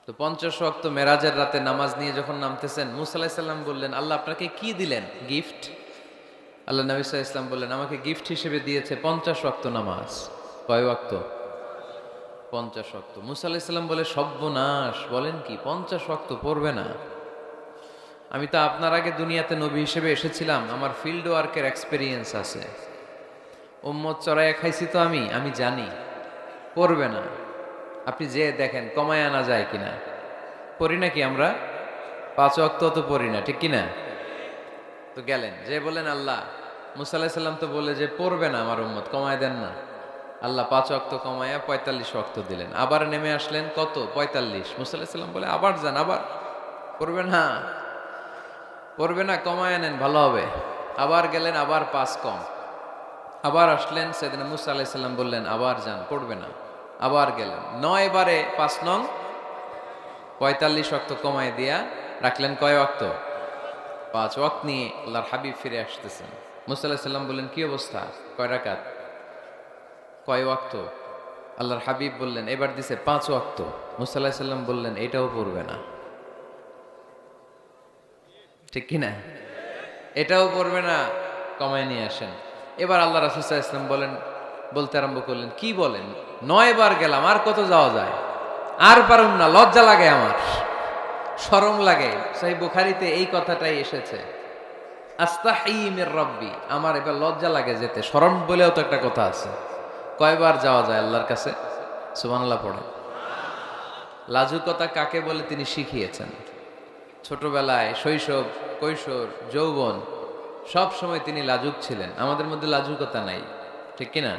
তো 50 ওয়াক্ত মেরাজের রাতে নামাজ নিয়ে যখন নামতেছেন, মুসা আলাইহিস সালাম বললেন, আল্লাহ আপনাকে কি দিলেন গিফট? আল্লাহ নবী সাল্লাল্লাহু আলাইহি ওয়াসাল্লাম বললেন, আমাকে গিফট হিসেবে দিয়েছে 50 ওয়াক্ত নামাজ। কয় ওয়াক্ত? 50 ওয়াক্ত। মুসা আলাইহিস সালাম বলে, সর্বনাশ, বলেন কি 50 ওয়াক্ত পড়বে না? আমি তো আপনার আগে দুনিয়াতে নবী হিসেবে এসেছিলাম, আমার ফিল্ড ওয়ার্কের এক্সপেরিয়েন্স আছে, উম্মত চড়াইয়া খাইছি তো আমি জানি পড়বে না। আপনি যে দেখেন কমায় আনা যায় কিনা। পড়ি নাকি আমরা? 5 ওয়াক্ত তো পড়ি না, ঠিক কিনা? তো গেলেন যে বলেন, আল্লাহ মুসা আলাইহিস সালাম তো বলে যে পড়বে না আমার উম্মত, কমায় দেন না। আল্লাহ 5 ওয়াক্ত কমায়া 45 ওয়াক্ত দিলেন। আবার নেমে আসলেন কত? 45। মুসা আলাইহিস সালাম বলে, আবার যান, আবার পড়বে না, পড়বে না, কমায় নেন, ভালো হবে। আবার গেলেন, আবার 5 কম। আবার আসলেন, সেদিনা মুসা আলাইহিস সালাম বললেন, আবার যান, পড়বে না। আবার গেলেন, 9 বারে 5 নং 45 ওয়াক্ত কমায় দিয়া রাখলেন কয় ওয়াক্ত? 5 ওয়াক্ত নিয়ে আল্লাহর হাবিব ফিরে আসতেছেন। মুসা আলাইহিস সালাম বললেন, কি অবস্থা? কয় রাকাত? কয় ওয়াক্ত? আল্লাহর হাবিব বললেন, এবার দিছে 5 ওয়াক্ত। মুসা আলাইহিস সালাম বললেন, এটাও পড়বে না, ঠিক কিনা? এটাও পড়বে না, কমায় নিয়ে আসেন। এবার আল্লাহ রাসূল সাল্লাল্লাহু আলাইহি ওয়াসাল্লাম বলতে আরম্ভ করলেন, কি বলেন, 9 বার গেলাম, আর কত যাওয়া যায়? আর পারুম না, লজ্জা লাগে, আমার শরম লাগে। সহিহ বুখারীতে এই কথাটাই এসেছে, আস্তাহি মির রাব্বি, আমার এবার লজ্জা লাগে যেতে। শরম বলেও তো একটা কথা আছে। কয়বার যাওয়া যায় আল্লাহর কাছে? সুবহানাল্লাহ পড়ে। লাজুকতা কাকে বলে তিনি শিখিয়েছেন। ছোটবেলায়, শৈশব, কৈশোর, যৌবন, সব সময় তিনি লাজুক ছিলেন। আমাদের মধ্যে লাজুকতা নাই, ঠিক কিনা?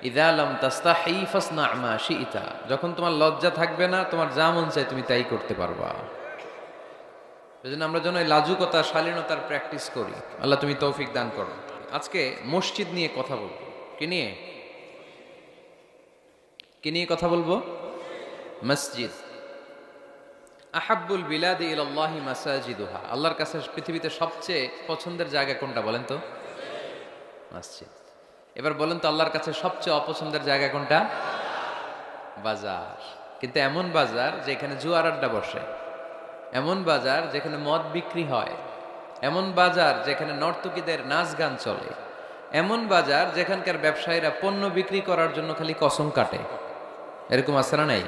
ইযা লাম তাস্তাহি ফাসনা মা শিইতা, যখন তোমার লজ্জা থাকবে না, তোমার যা মন চায় তুমি তাই করতে পারবা। এজন্য আমরা যেন এই লাজুকতা, শালীনতার প্র্যাকটিস করি। আল্লাহ তুমি তৌফিক দান করো। আজকে মসজিদ নিয়ে কথা বলবো। কি নিয়ে? কি নিয়ে কথা বলবো? মসজিদ। আহাব্বুল বিলাদি ইলাল্লাহি মাসাজিদুহা, আল্লাহর কাছে পৃথিবীতে সবচেয়ে পছন্দের জায়গা কোনটা বলেন তো? মসজিদ। এবার বলেন তো, আল্লাহর কাছে সবচেয়ে অপছন্দের জায়গা কোনটা? বাজার। কিন্তু এমন বাজার যেখানে জুয়ার আড্ডা বসে, এমন বাজার যেখানে মদ বিক্রি হয়, এমন বাজার যেখানে নর্তকীদের নাচ গান চলে, এমন বাজার যেখানকার ব্যবসায়ীরা পণ্য বিক্রি করার জন্য খালি কসম কাটে। এরকম আছে না নাই?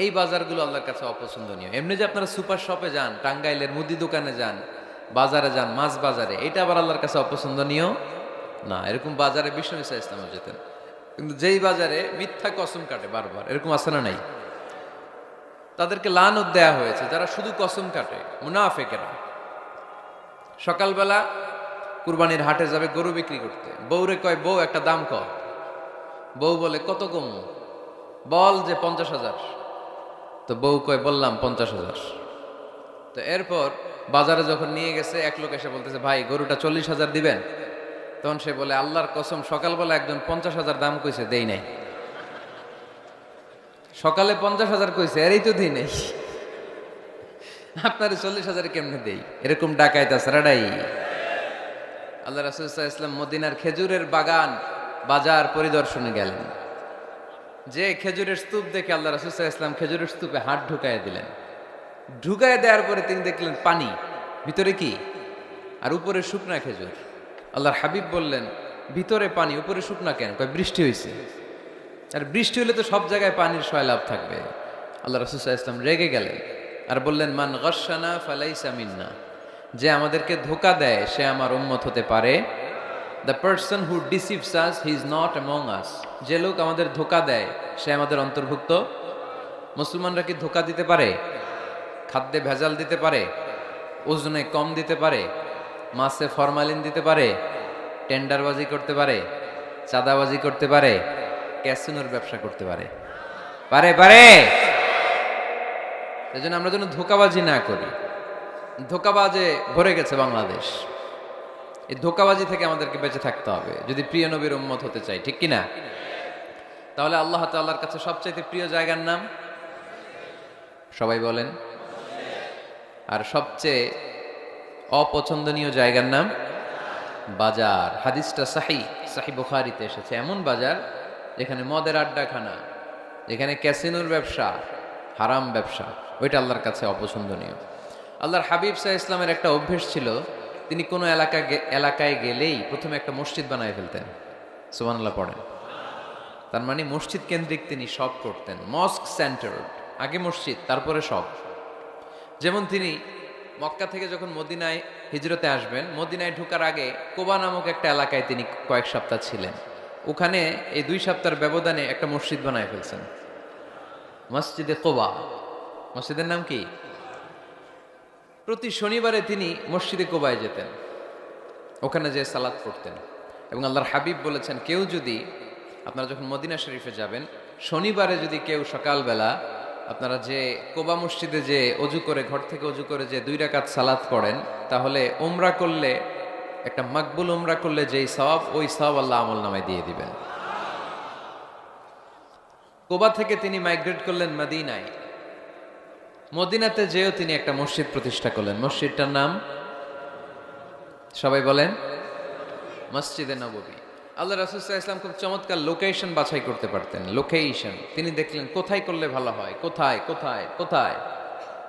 এই বাজারগুলো আল্লাহর কাছে অপছন্দনীয়। এমনি যে আপনারা সুপার শপে যান, টাঙ্গাইলের মুদি দোকানে যান, বাজারে যান, মাছ বাজারে, এটা আবার আল্লাহর কাছে অপছন্দনীয় না। এরকম বাজারে বিষ্ণু ইসা ইসলাম যেতেন। কিন্তু যেই বাজারে মিথ্যা কসম কাটে বারবার, এরকম আছে না নাই? তাদেরকে লানত দেয়া হয়েছে, যারা শুধু কসম কাটে, মুনাফেকেরা। সকালবেলা কুরবানির হাটে যাবে গরু বিক্রি করতে, বউরে কয়, বউ একটা দাম কর। বউ বলে, কত কম? বল যে 50,000। তো বউ কয়, বললাম 50,000। তো এরপর বাজারে যখন নিয়ে গেছে, এক লোক এসে বলতেছে, ভাই গরুটা 40,000 দিবেন? তখন সে বলে, আল্লাহর কসম, সকালবেলা একজন 50,000 দাম কইছে, দেই নাই। সকালে 50,000 কইছে, এরই তো দিই নাই, আপনার 40,000 কেমনে দেই? এরকম ডাকাইত আছে রাডাই। আল্লাহ রাসূল সাল্লাল্লাহু আলাইহি ওয়াসাল্লাম মদিনার খেজুরের বাগান, বাজার পরিদর্শনে গেলেন। যে খেজুরের স্তূপ দেখে আল্লাহ রাসূল সাল্লাল্লাহু আলাইহি ওয়াসাল্লাম খেজুরের স্তূপে হাত ঢুকাইয়া দিলেন। ঢুকাইয়া দেওয়ার পরে তিনি দেখলেন পানি, ভিতরে কি? আর উপরে শুকনা খেজুর। আল্লাহর হাবিব বললেন, ভিতরে পানি, উপরে শুকনা কেন? কয়, বৃষ্টি হয়েছে। আর বৃষ্টি হলে তো সব জায়গায় পানির সয়লাভ থাকবে। আল্লাহ রাসূল সাল্লাল্লাহু আলাইহি ওয়াসাল্লাম রেগে গেলেন আর বললেন, মান গাশশানা ফালাইসা মিন্না, যে আমাদেরকে ধোঁকা দেয় সে আমার উম্মত হতে পারে। The person who deceives us he is not among আস, যে লোক আমাদের ধোঁকা দেয় সে আমাদের অন্তর্ভুক্ত। মুসলমানরা কি ধোঁকা দিতে পারে? খাদ্যে ভেজাল দিতে পারে? ওজনে কম দিতে পারে? মাছে ফরমালিন দিতে পারে? টেন্ডারবাজি করতে পারে? চাঁদাবাজি করতে পারে? ক্যাসিনোর ব্যবসা করতে পারে? পারে? পারে। এজন্য আমরা যেন ধোঁকাবাজি না করি। ধোঁকাবাজে ভরে গেছে বাংলাদেশ। এই ধোঁকাবাজি থেকে আমাদেরকে বেঁচে থাকতে হবে যদি প্রিয় নবীর উম্মত হতে চাই, ঠিক কিনা? তাহলে আল্লাহ তাআলার কাছে সবচাইতে প্রিয় জায়গার নাম সবাই বলেন। আর সবচেয়ে অপছন্দনীয় জায়গার নাম বাজার। হাদিসটা সহিহ বুখারীতে এসেছে। এমন বাজার যেখানে মদের আড্ডাখানা, যেখানে ক্যাসিনোর ব্যবসা, হারাম ব্যবসা, ওইটা আল্লাহর কাছে অপছন্দনীয়। আল্লাহর হাবিব সাল্লাল্লাহু আলাইহি ইসলামের একটা অভ্যেস ছিল, তিনি কোনো এলাকায় গেলেই প্রথমে একটা মসজিদ বানায় ফেলতেন। সুবহানাল্লাহ পড়েন। তার মানে মসজিদ কেন্দ্রিক তিনি সব করতেন, মস্ক সেন্টার্ড, আগে মসজিদ তারপরে সব। যেমন তিনি মক্কা থেকে যখন মদিনায় হিজরতে আসবেন, মদিনায় ঢোকার আগে কোবা নামক একটা এলাকায় তিনি কয়েক সপ্তাহ ছিলেন। ওখানে এই 2 সপ্তাহের ব্যবধানে একটা মসজিদ বানায় ফেলছেন, মসজিদে কোবা। মসজিদের নাম কি? প্রতি শনিবারে তিনি মসজিদে কোবায় যেতেন, ওখানে যে সালাত পড়তেন। এবং আল্লাহর হাবিব বলেছেন, কেউ যদি, আপনারা যখন মদিনা শরীফে যাবেন, শনিবারে যদি কেউ সকালবেলা আপনারা যে কোবা মসজিদে যে অজু করে, ঘর থেকে অজু করে যে 2 রাকাত সালাত পড়েন, তাহলে উমরা করলে, একটা মাকবুল উমরা করলে যেই সওয়াব, ওই সওয়াব আল্লাহ আমল নামায় দিয়ে দিবেন। কোবা থেকে তিনি মাইগ্রেট করলেন মদিনায়। মদিনাতে যেও তিনি একটা মসজিদ প্রতিষ্ঠা করলেন। মসজিদটার নাম সবাই বলেন, মসজিদে নববী। আল্লাহ রাসূল সাল্লাল্লাহু আলাইহি ওয়াসাল্লাম খুব চমৎকার লোকেশন বাছাই করতে পারতেন। লোকেশন তিনি দেখলেন কোথায় করলে ভালো হয়, কোথায় কোথায় কোথায়।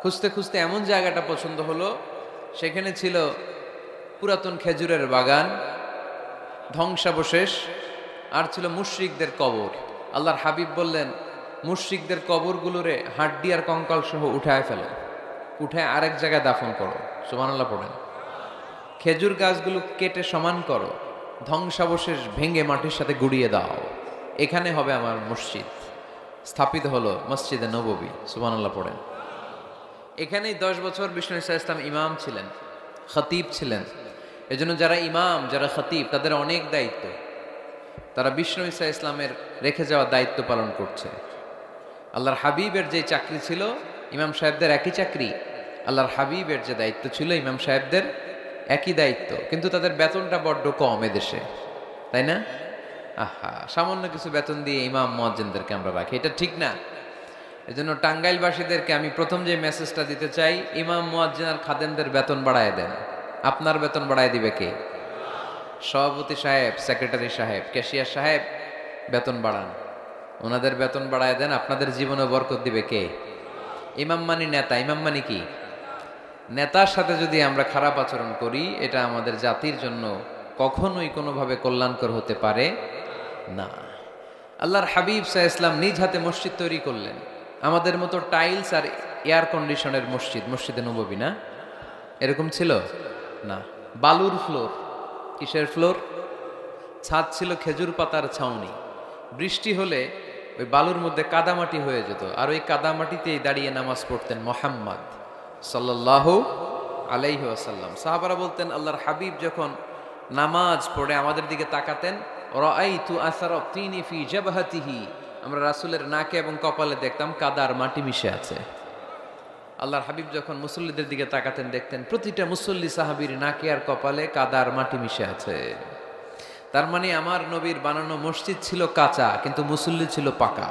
খুঁজতে খুঁজতে এমন জায়গাটা পছন্দ হলো, সেখানে ছিল পুরাতন খেজুরের বাগান, ধ্বংসাবশেষ, আর ছিল মুশরিকদের কবর। আল্লাহর হাবিব বললেন, মুশরিকদের কবরগুলোরে হাড্ডি আর কঙ্কাল সহ উঠায় ফেলো, উঠায় আরেক জায়গায় দাফন করো। সুবহানাল্লাহ পড়েন। খেজুর গাছগুলো কেটে সমান করো, ধ্বংসাবশেষ ভেঙে মাটির সাথে গুড়িয়ে দাও, এখানে হবে আমার মসজিদ। স্থাপিত হলো মসজিদে নববী। সুবহানাল্লাহ পড়েন। এখানেই 10 বছর বিষ্ণু ইসা ইসলাম ইমাম ছিলেন, খতিব ছিলেন। এজন্য যারা ইমাম, যারা খতিব, তাদের অনেক দায়িত্ব। তারা বিষ্ণু ইসা ইসলামের রেখে যাওয়া দায়িত্ব পালন করছে। আল্লাহর হাবিবের যে চাকরি ছিল, ইমাম সাহেবদের একই চাকরি। আল্লাহর হাবিবের যে দায়িত্ব ছিল, ইমাম সাহেবদের একই দায়িত্ব, কিন্তু তাদের বেতনটা বড্ড কম এদেশে, তাই না? আহা, সামান্য কিছু বেতন দিয়ে ইমাম মুয়াজ্জিনদেরকে আমরা রাখি, এটা ঠিক না। এজন্য টাঙ্গাইলবাসীদেরকে আমি প্রথম যে মেসেজটা দিতে চাই, ইমাম মুয়াজ্জিন আর খাদেমদের বেতন বাড়ায় দেন। আপনার বেতন বাড়ায় দিবে কে? সভাপতি সাহেব, সেক্রেটারি সাহেব, ক্যাশিয়ার সাহেব, বেতন বাড়ান, ওনাদের বেতন বাড়ায় দেন। আপনাদের জীবনে বরকত দিবে কে? ইমাম মানি নেতা। ইমাম মানি কি? নেতার সাথে যদি আমরা খারাপ আচরণ করি, এটা আমাদের জাতির জন্য কখনোই কোনোভাবে কল্যাণকর হতে পারে না। আল্লাহর হাবিব সাল্লাল্লাহু আলাইহি ওয়াসাল্লাম নিজ হাতে মসজিদ তৈরি করলেন। আমাদের মতো টাইলস আর এয়ার কন্ডিশনের মসজিদ, মসজিদে নববী না, এরকম ছিল না। বালুর ফ্লোর। কিসের ফ্লোর? ছাদ ছিল খেজুর পাতার ছাউনি। বৃষ্টি হলে ওই বালুর মধ্যে কাদামাটি হয়ে যেত, আর ওই কাদামাটিতেই দাঁড়িয়ে নামাজ পড়তেন মুহাম্মদ সাল্লাল্লাহু আলাইহি ওয়াসাল্লাম। সাহাবারা বলতেন, আল্লাহর হাবিব যখন নামাজ পড়ে আমাদের দিকে তাকাতেন, রাআইতু আসারা তিনি ফি জাবহাতিহি, আমরা রাসূলের নাকে এবং কপালে দেখতাম কাদার মাটি মিশে আছে। আল্লাহর হাবিব যখন মুসল্লিদের দিকে তাকাতেন, দেখতেন প্রতিটা মুসল্লি সাহাবীর নাকে আর কপালে কাদার মাটি মিশে আছে। তার মানে আমার নবীর বানানো মসজিদ ছিল কাঁচা, কিন্তু মুসল্লি ছিল পাকা।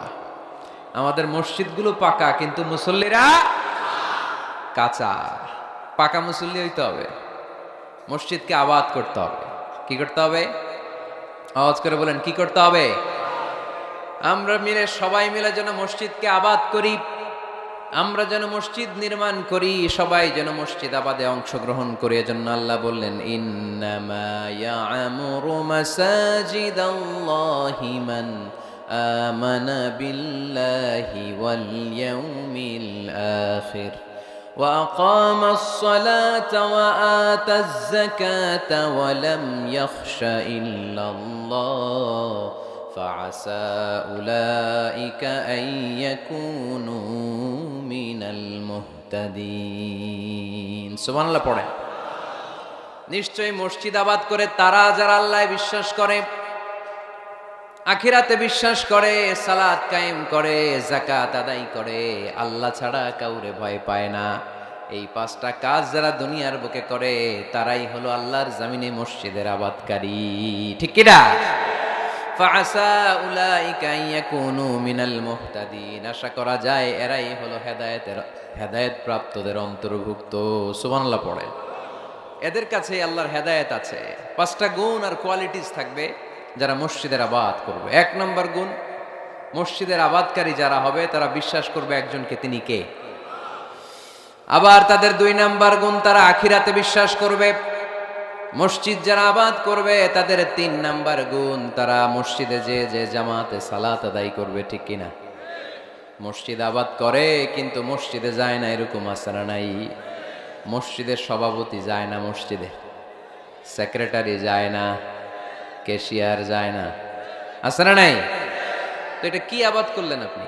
আমাদের মসজিদগুলো পাকা, কিন্তু মুসল্লিরা কাঁচা। পাকা মুসল্লি হইতে হবে, মসজিদকে আবাদ করতে হবে। কি করতে হবে? আওয়াজ করে বলেন, কি করতে হবে? আমরা মিলে, সবাই মিলে যেন মসজিদকে আবাদ করি, আমরা যেন মসজিদ নির্মাণ করি, সবাই যেন মসজিদ আবাদে অংশগ্রহণ করি। এজন্য আল্লাহ বললেন, ইন্নামা ইয়া'মুরু মাসাজিদাল্লাহি মান আমানা বিল্লাহি ওয়াল ইয়াউমিল আখির وأقام الصلاة وآتى الزكاة ولم يخش إلا الله فعسى أولئك أن يكونوا من المهتدين سبحان الله পড়ে। নিশ্চয়ই মসজিদ আবাদ করে তারা যারা আল্লাহ বিশ্বাস করে, আখিরাতে বিশ্বাস করে, সালাত কায়েম করে, যাকাত আদায় করে, আল্লাহ ছাড়া কাউরে ভয় পায় না। এই 5টা কাজ যারা দুনিয়ার বুকে করে, তারাই হলো আল্লাহর জমিনে মসজিদের আবাদকারী। ঠিক কি না? ফাআসা উলাইকা ইয়াকুনু মিনাল মুহতাদিন, আশা করা যায় এরাই হলো হেদায়েত প্রাপ্তদের অন্তর্ভুক্ত। সুবহানাল্লাহ পড়ে। এদের কাছে আল্লাহর হেদায়েত আছে। 5টা গুণ আর কোয়ালিটিস থাকবে যারা মসজিদের আবাদ করবে। 1 নম্বর গুণ, মসজিদের আবাদকারী যারা হবে তারা বিশ্বাস করবে একজনকে, তিনি কে। আবার তাদের 2 নাম্বার গুণ, তারা আখিরাতে বিশ্বাস করবে। মসজিদ যারা আবাদ করবে তাদের 3 নাম্বার গুণ, তারা মসজিদে যে জামাতে সালাত আদায় করবে, ঠিক কিনা? মসজিদ আবাদ করে কিন্তু মসজিদে যায় না, এরকম আছে না নাই? মসজিদের সভাপতি যায় না, মসজিদে সেক্রেটারি যায় না, ক্যাশিয়ার যায় না, আছে না নাই? তো এটা কি আবাদ করলেন আপনি?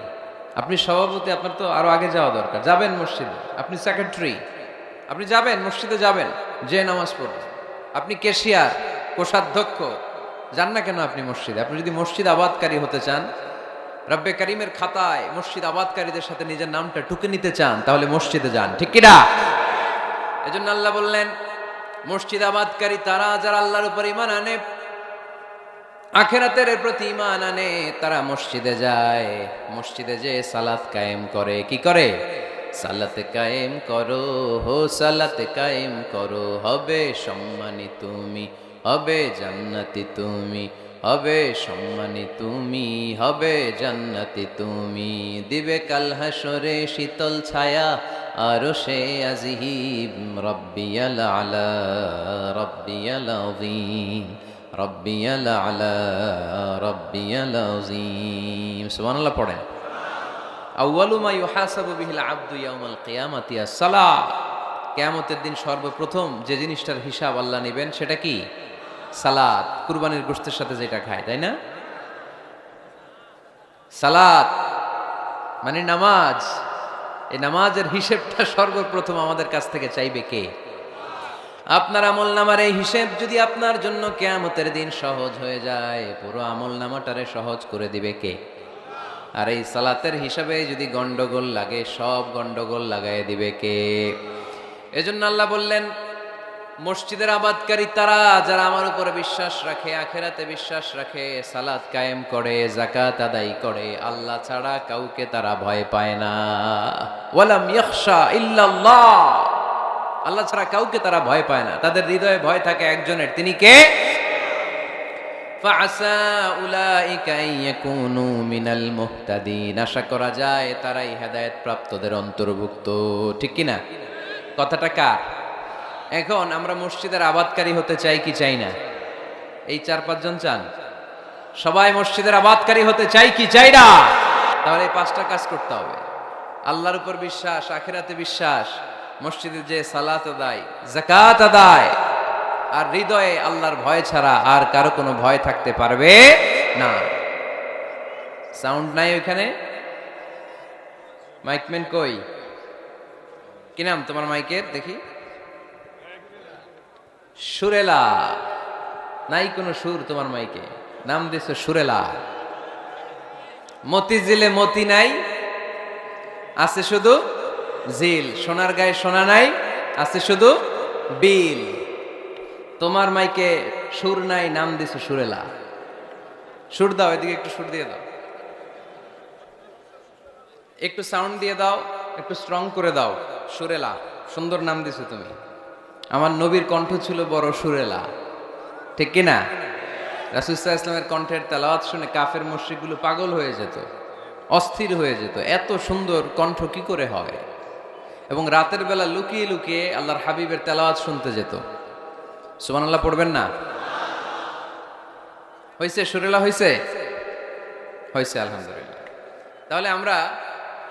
আপনি সভাপতি, আপনার তো আরো আগে যাওয়া দরকার। যাবেন মসজিদে, আপনি সেক্রেটারি, আপনি যাবেন মসজিদে, যাবেন যে নামাজ পড়বেন। আপনি ক্যাশিয়ার, কোষাধ্যক্ষ, যান না কেন আপনি মসজিদে? আপনি যদি মসজিদ আবাদকারী হতে চান, রব্বে কারিমের খাতায় মসজিদ আবাদকারীদের সাথে নিজের নামটা টুকে নিতে চান, তাহলে মসজিদে যান, ঠিক কিনা? এজন্য আল্লাহ বললেন মসজিদ আবাদকারী তারা যারা আল্লাহর উপর ঈমান আনে, আখিরাতের প্রতি ঈমান আনে, তারা মসজিদে যায়। মসজিদে যে সালাত কায়েম করে, কি করে? সালাত কায়েম করো, হো সালাত কায়েম করো, হবে সম্মানী তুমি, হবে জান্নাতি তুমি, হবে সম্মানী তুমি, হবে জান্নাতি তুমি। দিবে কাল হাসরে শীতল ছায়া আরশে আজিম, রব্বিয়াল আলা রব্বিয়াল আযীম, রব্বিয়াল আলা রব্বিয়াল আযীম। সুবহানাল্লাহ পড়েন। আউয়ালু মা ইউহাসাবু বিহিল আবদু ইয়াউমাল কিয়ামাতি আস-সালাহ। কিয়ামতের দিন সর্বপ্রথম যে জিনিসটার হিসাব আল্লাহ নেবেন সেটা কি? সালাত। কুরবানির গোশতের সাথে যেটা খায়, তাই না? সালাত মানে নামাজ। এই নামাজের হিসেবটা সর্বপ্রথম আমাদের কাছ থেকে চাইবে কে? আপনার আমলনামার এই হিসেব যদি আপনার জন্য কিয়ামতের দিন সহজ হয়ে যায়, পুরো আমলনামাটারে সহজ করে দিবে কে? আর এই সালাতের হিসাবে যদি গন্ডগোল লাগে, সব গন্ডগোল লাগায় দিবে কে? এজন্য আল্লাহ বললেন মসজিদের আবাদকারী তারা যারা আমার উপরে বিশ্বাস রাখে, আখিরাতে বিশ্বাস রাখে, সালাত কায়েম করে, যাকাত আদায় করে, আল্লাহ ছাড়া কাউকে তারা ভয় পায় না। ওয়ালাম ইয়াখশা ইল্লাল্লাহ, আল্লাহ ছাড়া কাউকে তারা ভয় পায় না। তাদের হৃদয়ে ভয় থাকে একজনের, তিনি কে? ফাআসা উলাইকা ইয়াকুনু মিনাল মুহতাদিন, আশা করা যায় তারাই হেদায়েত প্রাপ্তদের অন্তর্ভুক্ত, ঠিক কি না? কথাটা কার? এখন আমরা মসজিদের আবাদকারী হতে চাই কি চাই না? এই 4-5 জন চান? সবাই মসজিদের আবাদকারী হতে চাই কি চাই না? তাহলে এই 5টা কাজ করতে হবে। আল্লাহর উপর বিশ্বাস, আখিরাতে বিশ্বাস, মসজিদে যে সালাত আদায়, যাকাত আদায়, আর হৃদয়ে আল্লাহর ভয় ছাড়া আর কারো কোনো ভয় থাকতে পারবে না। সাউন্ড নাই ওইখানে? মাইকম্যান কই? কি নাম তোমার মাইকের? দেখি। সুরেলা। নাই কোনো সুর তোমার মাইকে, নাম দিছো সুরেলা। মতিঝিলে মতি নাই, আছে শুধু জিল। সোনার গায়ে সোনা নাই, আছে শুধু বিল। তোমার মাইকে সুর নাই, নাম দিছো সুরেলা। সুর দাও, এদিকে একটু সুর দিয়ে দাও, একটু সাউন্ড দিয়ে দাও, একটু স্ট্রং করে দাও। সুরেলা, সুন্দর নাম দিছো তুমি। আমার নবীর কণ্ঠ ছিল বড় সুরেলা, ঠিক কিনা? রাসূল সাল্লাল্লাহু আলাইহি ওয়াসাল্লামের কণ্ঠের তেলাওয়াত শুনে কাফের মুশরিকগুলো পাগল হয়ে যেত, অস্থির হয়ে যেত, এত সুন্দর কণ্ঠ কি করে হয়। এবং রাতের বেলা লুকিয়ে লুকিয়ে আল্লাহর হাবিবের তেলাওয়াত শুনতে যেত। সুবহানাল্লাহ পড়বেন না? হয়েছে? সুরেলা হয়েছে? হয়েছে, আলহামদুলিল্লাহ। তাহলে আমরা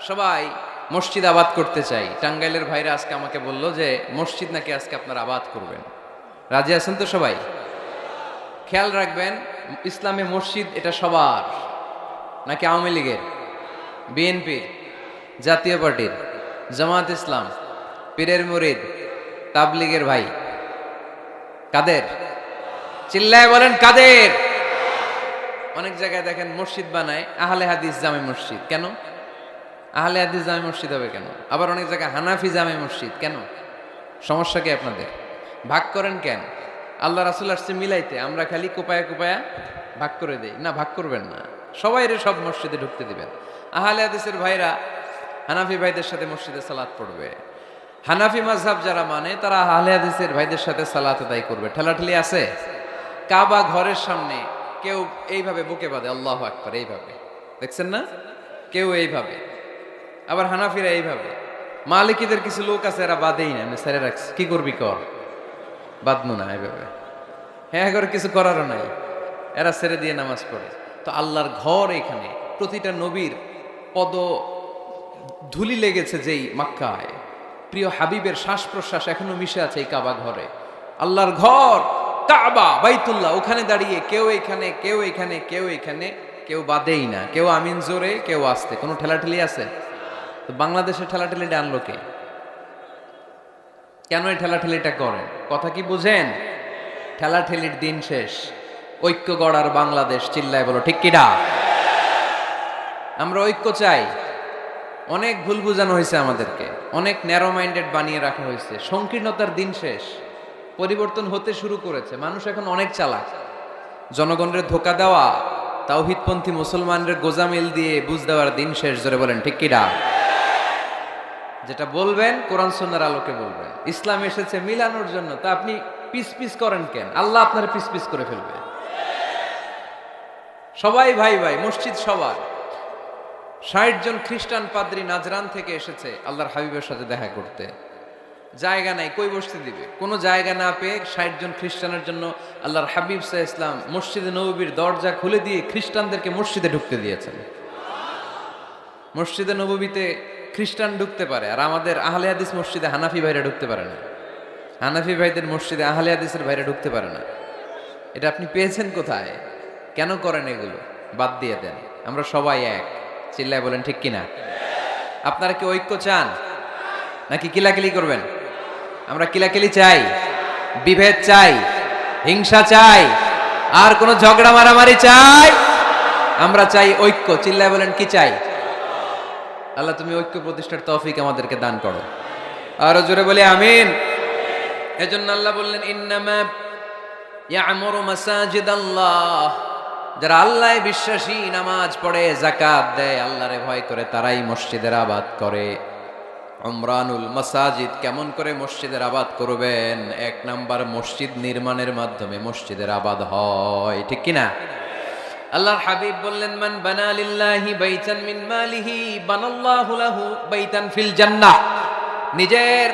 সবাই মসজিদ আবাদ করতে চাই। টাঙ্গাইলের ভাইরা আজকে আমাকে বলল যে মসজিদ নাকি আজকে আপনারা আবাদ করবেন। রাজি আছেন তো সবাই? খেয়াল রাখবেন, ইসলামে মসজিদ এটা সবার, নাকি আওয়ামী লীগের, বিএনপির, জাতীয় পার্টির, জামাত ইসলাম, পীরের মুরিদ, তাবলীগের ভাই? কাদের? চিল্লায় বলেন কাদের? অনেক জায়গায় দেখেন মসজিদ বানায় আহলে হাদিস জামে মসজিদ। কেন আহলে হাদিস জামে মসজিদ হবে কেন? আবার অনেক জায়গায় হানাফি জামে মসজিদ। কেন? সমস্যা কি আপনাদের? ভাগ করেন কেন? আল্লাহ রাসূল আসছে মিলাইতে, আমরা খালি কোপায়া কোপায়া ভাগ করে দেই না। ভাগ করবেন না, সবাইরে সব মসজিদে ঢুকতে দিবেন। আহলে হাদিসের ভাইরা হানাফি ভাইদের সাথে মসজিদে সালাত পড়বে। হানাফি মাযহাব যারা মানে তারা আহলে হাদিসের ভাইদের সাথে সালাত আদায় করবে। ঠেলাঠেলি আছে? কাবা ঘরের সামনে কেউ এইভাবে বুকে বাঁধে আল্লাহু আকবার, এইভাবে দেখছেন না? কেউ এইভাবে, আবার হানাফিরা এইভাবে, মালিকিদের কিছু লোক আছে এরা বাদেই না, আমি ছেড়ে রাখছি, কি করবি কর, বাদনু না এইভাবে। হ্যাঁ করে কিছু করারও নাই, এরা ছেড়ে দিয়ে নামাজ পড়ে। তো আল্লাহর ঘর এখানে, প্রতিটা নবীর পদ ধুলি লেগেছে যেই মক্কায়, প্রিয় হাবিবের শ্বাস প্রশ্বাস এখনো মিশে আছে এই কাবা ঘরে। আল্লাহর ঘর কাবা বাইতুল্লাহ, ওখানে দাঁড়িয়ে কেউ এখানে কেউ এখানে কেউ এখানে, কেউ বাদেই না, কেউ আমিন জোরে কেউ আসতে, কোনো ঠেলাঠেলি আছে? তো বাংলাদেশে ঠেলাঠেলিটা আনলো কে? কেন এই ঠেলাঠেলিটা করেন? কথা কি বুঝেন? ঠেলাঠেলির দিন শেষ, ঐক্য গড়ার বাংলাদেশ, চিল্লায় বলো ঠিক কিনা? আমরা ঐক্য চাই। অনেক ভুল বুঝানো হয়েছে আমাদেরকে, অনেক ন্যারো মাইন্ডেড বানিয়ে রাখা হয়েছে। সংকীর্ণতার দিন শেষ, পরিবর্তন হতে শুরু করেছে। মানুষ এখন অনেক চালাক। জনগণের ধোকা দেওয়া, তাওহীদপন্থী মুসলমানদের গোজামিল দিয়ে বুঝ দেওয়ার দিন শেষ। জোরে বলেন ঠিক কিনা? যেটা বলবেন কোরআন সুন্নাহর আলোকে বলবেন। ইসলাম এসেছে মিলানোর জন্য, তা আপনি পিস পিস করেন কেন? আল্লাহ আপনার পিস পিস করে ফেলবে। সবাই ভাই ভাই, মসজিদ সবার। ৬০ জন খ্রিস্টান পাদ্রী নাজরান থেকে এসেছে আল্লাহর হাবিবের সাথে দেখা করতে। জায়গা নাই, কই বসতে দিবে? কোনো জায়গা না পেয়ে ৬০ জন খ্রিস্টানের জন্য আল্লাহর হাবিব সাল্লাল্লাহু আলাইহি ওয়াসাল্লাম মসজিদে নববীর দরজা খুলে দিয়ে খ্রিস্টানদেরকে মসজিদে ঢুকতে দিয়েছেন। মসজিদে নববীতে খ্রিস্টান ঢুকতে পারে, আর আমাদের আহলে হাদিস মসজিদে হানাফি ভাইরা ঢুকতে পারে না। হানাফি ভাইদের মসজিদে আহলে হাদিসের ভাইরা ঢুকতে পারে না। এটা আপনি পেয়েছেন কোথায়? কেন করেন এগুলো? বাদ দিয়ে দেন। আমরা সবাই এক, চিল্লায় বলেন ঠিক কিনা? আপনারা কি ঐক্য চান নাকি কিলাকিলি করবেন? আমরা কিলাকিলি চাই, বিভেদ চাই, হিংসা চাই, আর কোন ঝগড়া মারামারি চাই? আমরা চাই ঐক্য। চিল্লায় বলেন কি চাই? আল্লাহ তুমি ঐক্য প্রতিষ্ঠার তৌফিক আমাদেরকে দান করো। আরো জোরে বলি আমিন। এজন্য আল্লাহ বললেন ইন্নামা ইয়ামুরু মাসাজিদাল্লাহ, যারা আল্লাহ বিশ্বাসী, নামাজ পড়ে, যাকাত দেয়, আল্লাহরে ভয় করে, তারাই মসজিদের আবাদ করে। উমরানুল মাসাজিদ, কেমন করে মসজিদের আবাদ করবেন? ১ নাম্বার, মসজিদ নির্মাণের মাধ্যমে মসজিদের আবাদ হয়, ঠিক কিনা? আল্লাহর হাবিব বললেন মান বানা লিল্লাহি বাইতান মিন মালিহি বানাল্লাহু লাহু বাইতান ফিল জান্নাহ। নিজের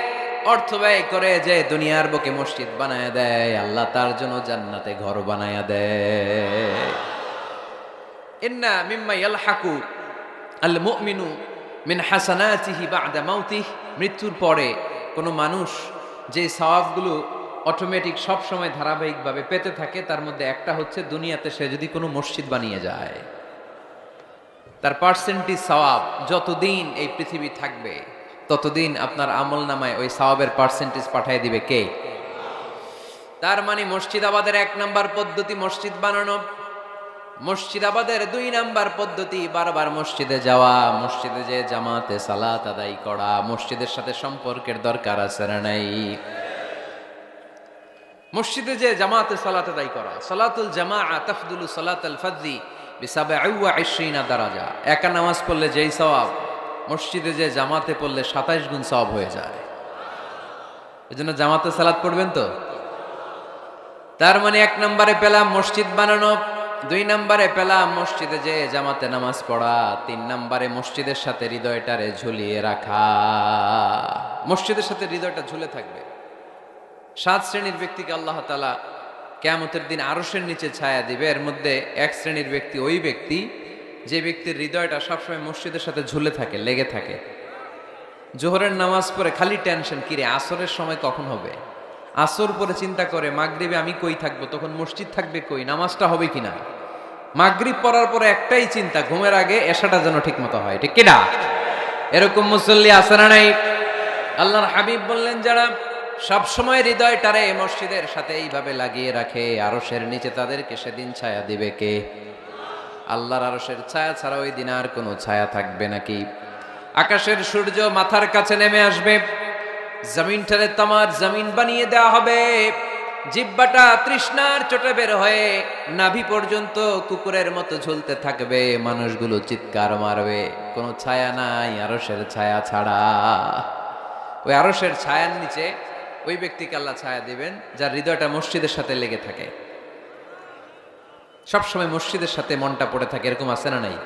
অর্থ ব্যয় করে যে দুনিয়ার বুকে মসজিদ বানায়া দেয়, আল্লাহ তার জন্য জান্নাতে ঘর বানায়া দেয়। ইন্না মিম্মা ইয়ালহাকু আল মুমিনু মিন হাসানাতিহি বা'দা মাউতিহি, মৃত্যুর পরে কোনো মানুষ যে সওয়াবগুলো অটোমেটিক সব সময় ধারাবাহিকভাবে পেতে থাকে, তার মধ্যে একটা হচ্ছে দুনিয়াতে সে যদি কোনো মসজিদ বানিয়ে যায়, তার পার্সেন্টেজ সওয়াব যতদিন এই পৃথিবী থাকবে ততদিন আপনার আমল নামায় ওই সওয়াবের পার্সেন্টেজ পাঠিয়ে দিবে কে? তার মানে মসজিদ আবাদের ১ নাম্বার পদ্ধতি মসজিদ বানানো। মসজিদ আবাদের ২ নাম্বার পদ্ধতি বারবার মসজিদে যাওয়া, মসজিদে যে জামাতে সালাত আদায় করা। মসজিদের সাথে সম্পর্কের দরকার আছে না নাই? মসজিদে যে জামাতে সালাত আদায় করা। সালাতুল জামাআ তাফদুলু সালাতাল ফাজরি বি২৭ দারাজা। একা নামাজ পড়লে যেই সওয়াব, মসজিদে যে জামাতে পড়লে ২৭ গুণ সওয়াব হয়ে যায়। এজন্য জামাতে সালাত পড়বেন তো। তার মানে ১ নম্বরে পেলাম মসজিদ বানানো, ২ নম্বরে পেলাম মসজিদে যে জামাতে নামাজ পড়া, ৩ নম্বরে মসজিদের সাথে হৃদয়টারে ঝুলিয়ে রাখা। মসজিদের সাথে হৃদয়টা ঝুলে থাকবে। ৭ শ্রেণীর ব্যক্তিকে আল্লাহ তাআলা কিয়ামতের দিন আরশের নিচে ছায়া দিবে। এর মধ্যে ১ শ্রেণীর ব্যক্তি ওই ব্যক্তি যে ব্যক্তির হৃদয়টা সবসময় মসজিদের সাথে ঝুলে থাকে, লেগে থাকে। জোহরের নামাজ পড়ে খালি টেনশন, কিরে আসরের সময় কখন হবে। আসর পরে চিন্তা করে মাগরিবে আমি কই থাকবো, তখন মসজিদ থাকবে কই, নামাজটা হবে কিনা। মাগরিব পড়ার পরে একটাই চিন্তা, ঘুমের আগে এশাটা যেন ঠিক মতো হয়, ঠিক কিনা? এরকম মুসল্লি আছে না নাই? আল্লাহর হাবিব বললেন যারা সব সময় হৃদয়টারে মসজিদের সাথে এইভাবে লাগিয়ে রাখে, আরশের নিচে তাদেরকে সেদিন ছায়া দিবে কে? আল্লাহর আরশের ছায়া ছাড়া ওই দিন আর কোনো ছায়া থাকবে নাকি? আকাশের সূর্য মাথার কাছে নেমে আসবে, জমিনটারে তামার জমিন বানিয়ে দেওয়া হবে। জিহ্বাটা তৃষ্ণার চোটে বের হয়ে নাভি পর্যন্ত কুকুরের মতো ঝুলতে থাকবে। মানুষগুলো চিৎকার মারবে, কোনো ছায়া নাই আরশের ছায়া ছাড়া। ওই আরশের ছায়ার নিচে ওই ব্যক্তিকে আল্লাহ ছায়া দিবেন যার হৃদয়টা মসজিদের সাথে লেগে থাকে, সবসময় মসজিদের সাথে মনটা পড়ে থাকে। এরকম আছে না নাই?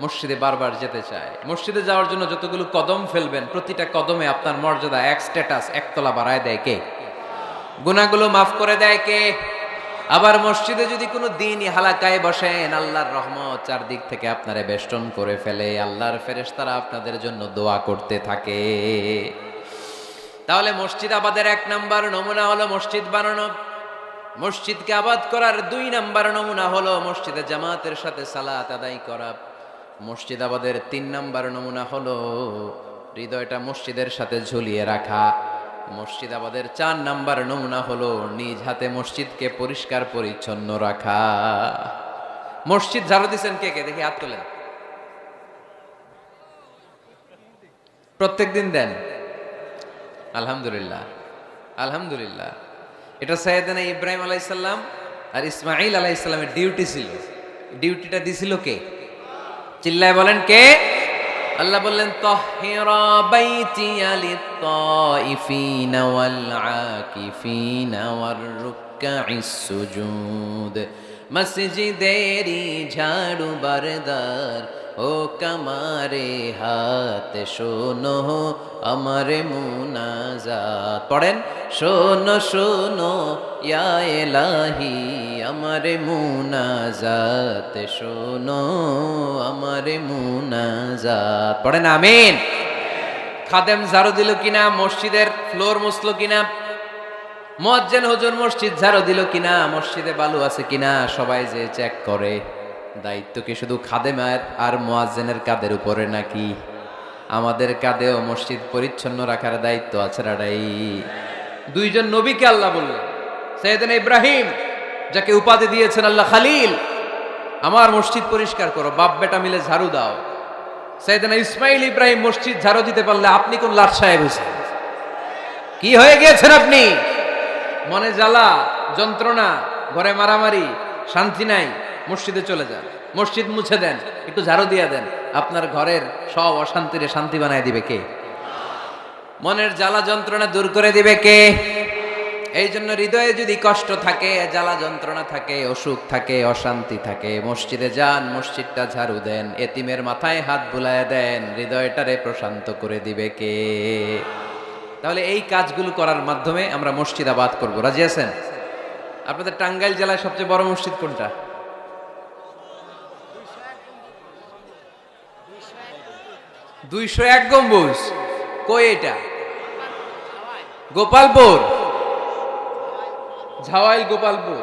মসজিদে বারবার যেতে চায়। মসজিদে যাওয়ার জন্য যতগুলো কদম ফেলবেন, প্রতিটা কদমে আপনার মর্যাদা এক স্ট্যাটাস একতলা বাড়ায় দেয় কে? গুনাহগুলো মাফ করে দেয় কে? আবার মসজিদে যদি কোনো দিনই হালাকায় বসেন, আল্লাহর রহমত চারদিক থেকে আপনারে বেষ্টন করে ফেলে, আল্লাহর ফেরেশতারা আপনাদের জন্য দোয়া করতে থাকে। তাহলে মসজিদ আবাদের 1 নাম্বার নমুনা হলো মসজিদ বানানো। মসজিদকে আবাদ করার 2 নাম্বার নমুনা হলো মসজিদে জামাতের সাথে সালাত আদায় করা। মসজিদ আবাদের 3 নাম্বার নমুনা হলো হৃদয়টা মসজিদের সাথে ঝুলিয়ে রাখা। মসজিদ আবাদের 4 নাম্বার নমুনা হলো নিজ হাতে মসজিদকে পরিষ্কার পরিচ্ছন্ন রাখা। মসজিদ ঝাড়ু দিচ্ছেন কে কে? দেখি হাত তোলেন। প্রত্যেক দিন দেন? আলহামদুলিল্লাহ, আলহামদুলিল্লাহ। এটা সাইয়েদনা ইব্রাহিম আলাইহিস সালাম আর ইসমাঈল আলাইহিস সালামের ডিউটি ছিল। ডিউটিটা দিছিল কে? চিল্লায় বলেন কে? আল্লাহ বললেন তাহহিরা বাইতিয়া লিত-তাইফিনা ওয়াল আকিফিনা ওয়ার রুকআইস সুজুদ। মসজিদেরি ঝাড়ু বারদার ও কামারে হাত শোনো আমার মুনাজাত। পড়েন, শোনো শোনো ইয়া ইলাহি আমার মুনাজাত, শোনো আমার মুনাজাত। পড়েন আমিন। খাদেম ঝাড়ু দিল কিনা? মসজিদের ফ্লোর মুছলো কিনা? মুয়াজ্জিন হুজুর মসজিদ ঝাড়ু দিল কিনা? মসজিদে বালু আছে কিনা? সবাই যে চেক করে। দায়িত্ব কি শুধু খাদেমের আর মুয়াজ্জিনের কাঁধের উপরে নাকি আমাদের কাঁধেও মসজিদ পরিচ্ছন্ন রাখার দায়িত্ব আছে? রাডাই 2 জন নবীকে আল্লাহ বললেন, সাইয়েদনা ইব্রাহিম যাকে উপাধি দিয়েছেন আল্লাহ খালিল, আমার মসজিদ পরিষ্কার করো, বাপ বেটা মিলে ঝাড়ু দাও। সাইয়েদনা ইসমাইল ইব্রাহিম মসজিদ ঝাড়ু দিতে পারলে আপনি কোন লাট সাহেব হয়েছেন? কি হয়ে গিয়েছেন আপনি? মনে জ্বালা যন্ত্রণা, ঘরে মারামারি, শান্তি নাই, মসজিদে চলে যান, মসজিদ মুছে দেন, একটু ঝাড়ু দিয়ে দেন, আপনার ঘরের সব অশান্তিরে শান্তি বানায় দিবে কে? মনের জ্বালা যন্ত্রণা দূর করে দিবে কে? এই জন্য হৃদয়ে যদি কষ্ট থাকে, জ্বালা যন্ত্রণা থাকে, অসুখ থাকে, অশান্তি থাকে, মসজিদে যান, মসজিদটা ঝাড়ু দেন, এতিমের মাথায় হাত বুলায় দেন, হৃদয়টারে প্রশান্ত করে দিবে কে? তাহলে এই কাজগুলো করার মাধ্যমে আমরা মসজিদ আবাদ করব। রাজি আছেন? আপনাদের টাঙ্গাইল জেলায় সবচেয়ে বড় মসজিদ কোনটা? 201 গম্বুজ। কই এটা? গোপালপুর, ঝাওয়াইল গোপালপুর।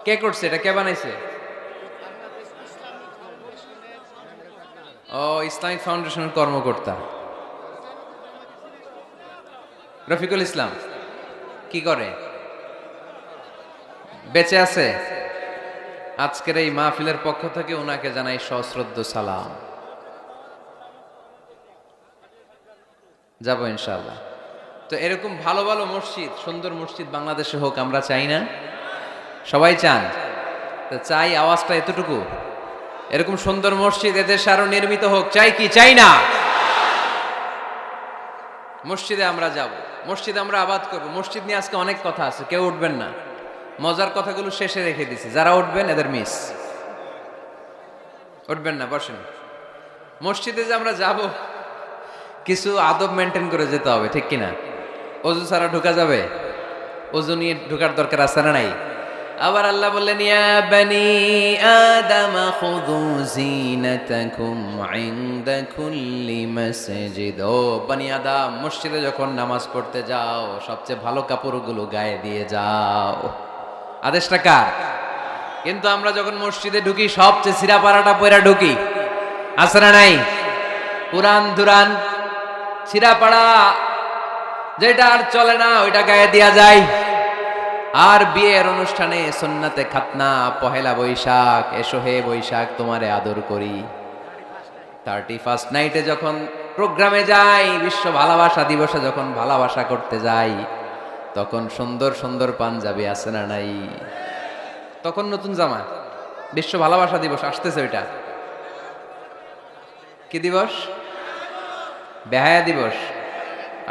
কে করছে এটা? কে বানাইছে? ও, ইসলামিক ফাউন্ডেশনের কর্মকর্তা রফিকুল ইসলাম। কি করে? বেঁচে আছে? আজকের এই মাহফিলের পক্ষ থেকে ওনাকে জানাই সশ্রদ্ধ সালাম। যাবো ইনশাআল্লাহ। তো এরকম ভালো ভালো মসজিদ, সুন্দর মসজিদ বাংলাদেশে হোক, আমরা চাই না? সবাই চান? তো চাই, আওয়াজটা এতটুকু। এরকম সুন্দর মসজিদ এদেশে আরো নির্মিত হোক, চাই কি চাই না? মসজিদে আমরা যাব, মসজিদে আমরা আবাদ করব। মসজিদ নিয়ে আজকে অনেক কথা আছে, কেউ উঠবেন না, মজার কথাগুলো শেষে রেখে দিছি। যারা উঠবেন এদের মিস। উঠবেন না, বসেন। মসজিদে যে আমরা যাব, কিছু আদব মেনটেন করে যেতে হবে, ঠিক কিনা? অজু ছাড়া ঢোকা যাবে? অজু নিয়ে ঢোকার দরকার আছে না নাই? আবার আল্লাহ বললেন ইয়া বানি আদম খুযু যিনাতাকুম ইনদা কুল্লি মাসজিদ। ও বনি আদম, মসজিদে যখন নামাজ পড়তে যাও সবচেয়ে ভালো কাপড়গুলো গায়ে দিয়ে যাও। আদেশটা কার? কিন্তু আমরা যখন মসজিদে ঢুকি সবচেয়ে ছিঁড়া পাড়াটা পয়রা ঢুকি, আছে না নাই? পুরান দুরান ছিঁড়া পাড়া যেটা আর চলে না ওইটা গায়ে দেয়া যায়। আর বিয়ের অনুষ্ঠানে সুন্নাতে খাতনা, পহেলা বৈশাখ, এসো হে বৈশাখ তোমারে আদর করি, 31st নাইটে যখন প্রোগ্রামে যাই, বিশ্ব ভালোবাসা দিবসে যখন ভালোবাসা করতে যাই, তখন সুন্দর সুন্দর পাঞ্জাবি আছে না নাই? তখন নতুন জামা। বিশ্ব ভালোবাসা দিবস আসতেছে, ওইটা কি দিবস? বেহায়া দিবস।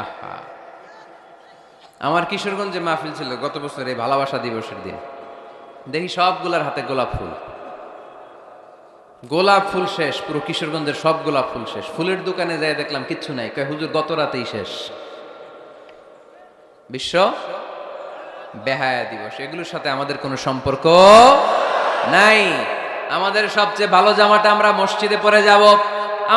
আহা, আমার কিশোরগঞ্জে মাহফিল ছিল গত বছর এই ভালোবাসা দিবসের দিন। দেখি সবগুলার হাতে গোলাপ ফুল। গোলাপ ফুল শেষ, পুরো কিশোরগঞ্জের সব গোলাপ ফুল শেষ। ফুলের দোকানে যাই দেখলাম কিচ্ছু নাই, কয় হুজুর গত রাতেই শেষ। বিশ্ব বেহায়া দিবস, এগুলোর সাথে আমাদের কোনো সম্পর্ক নাই। আমাদের সবচেয়ে ভালো জামাটা আমরা মসজিদে পরে যাব।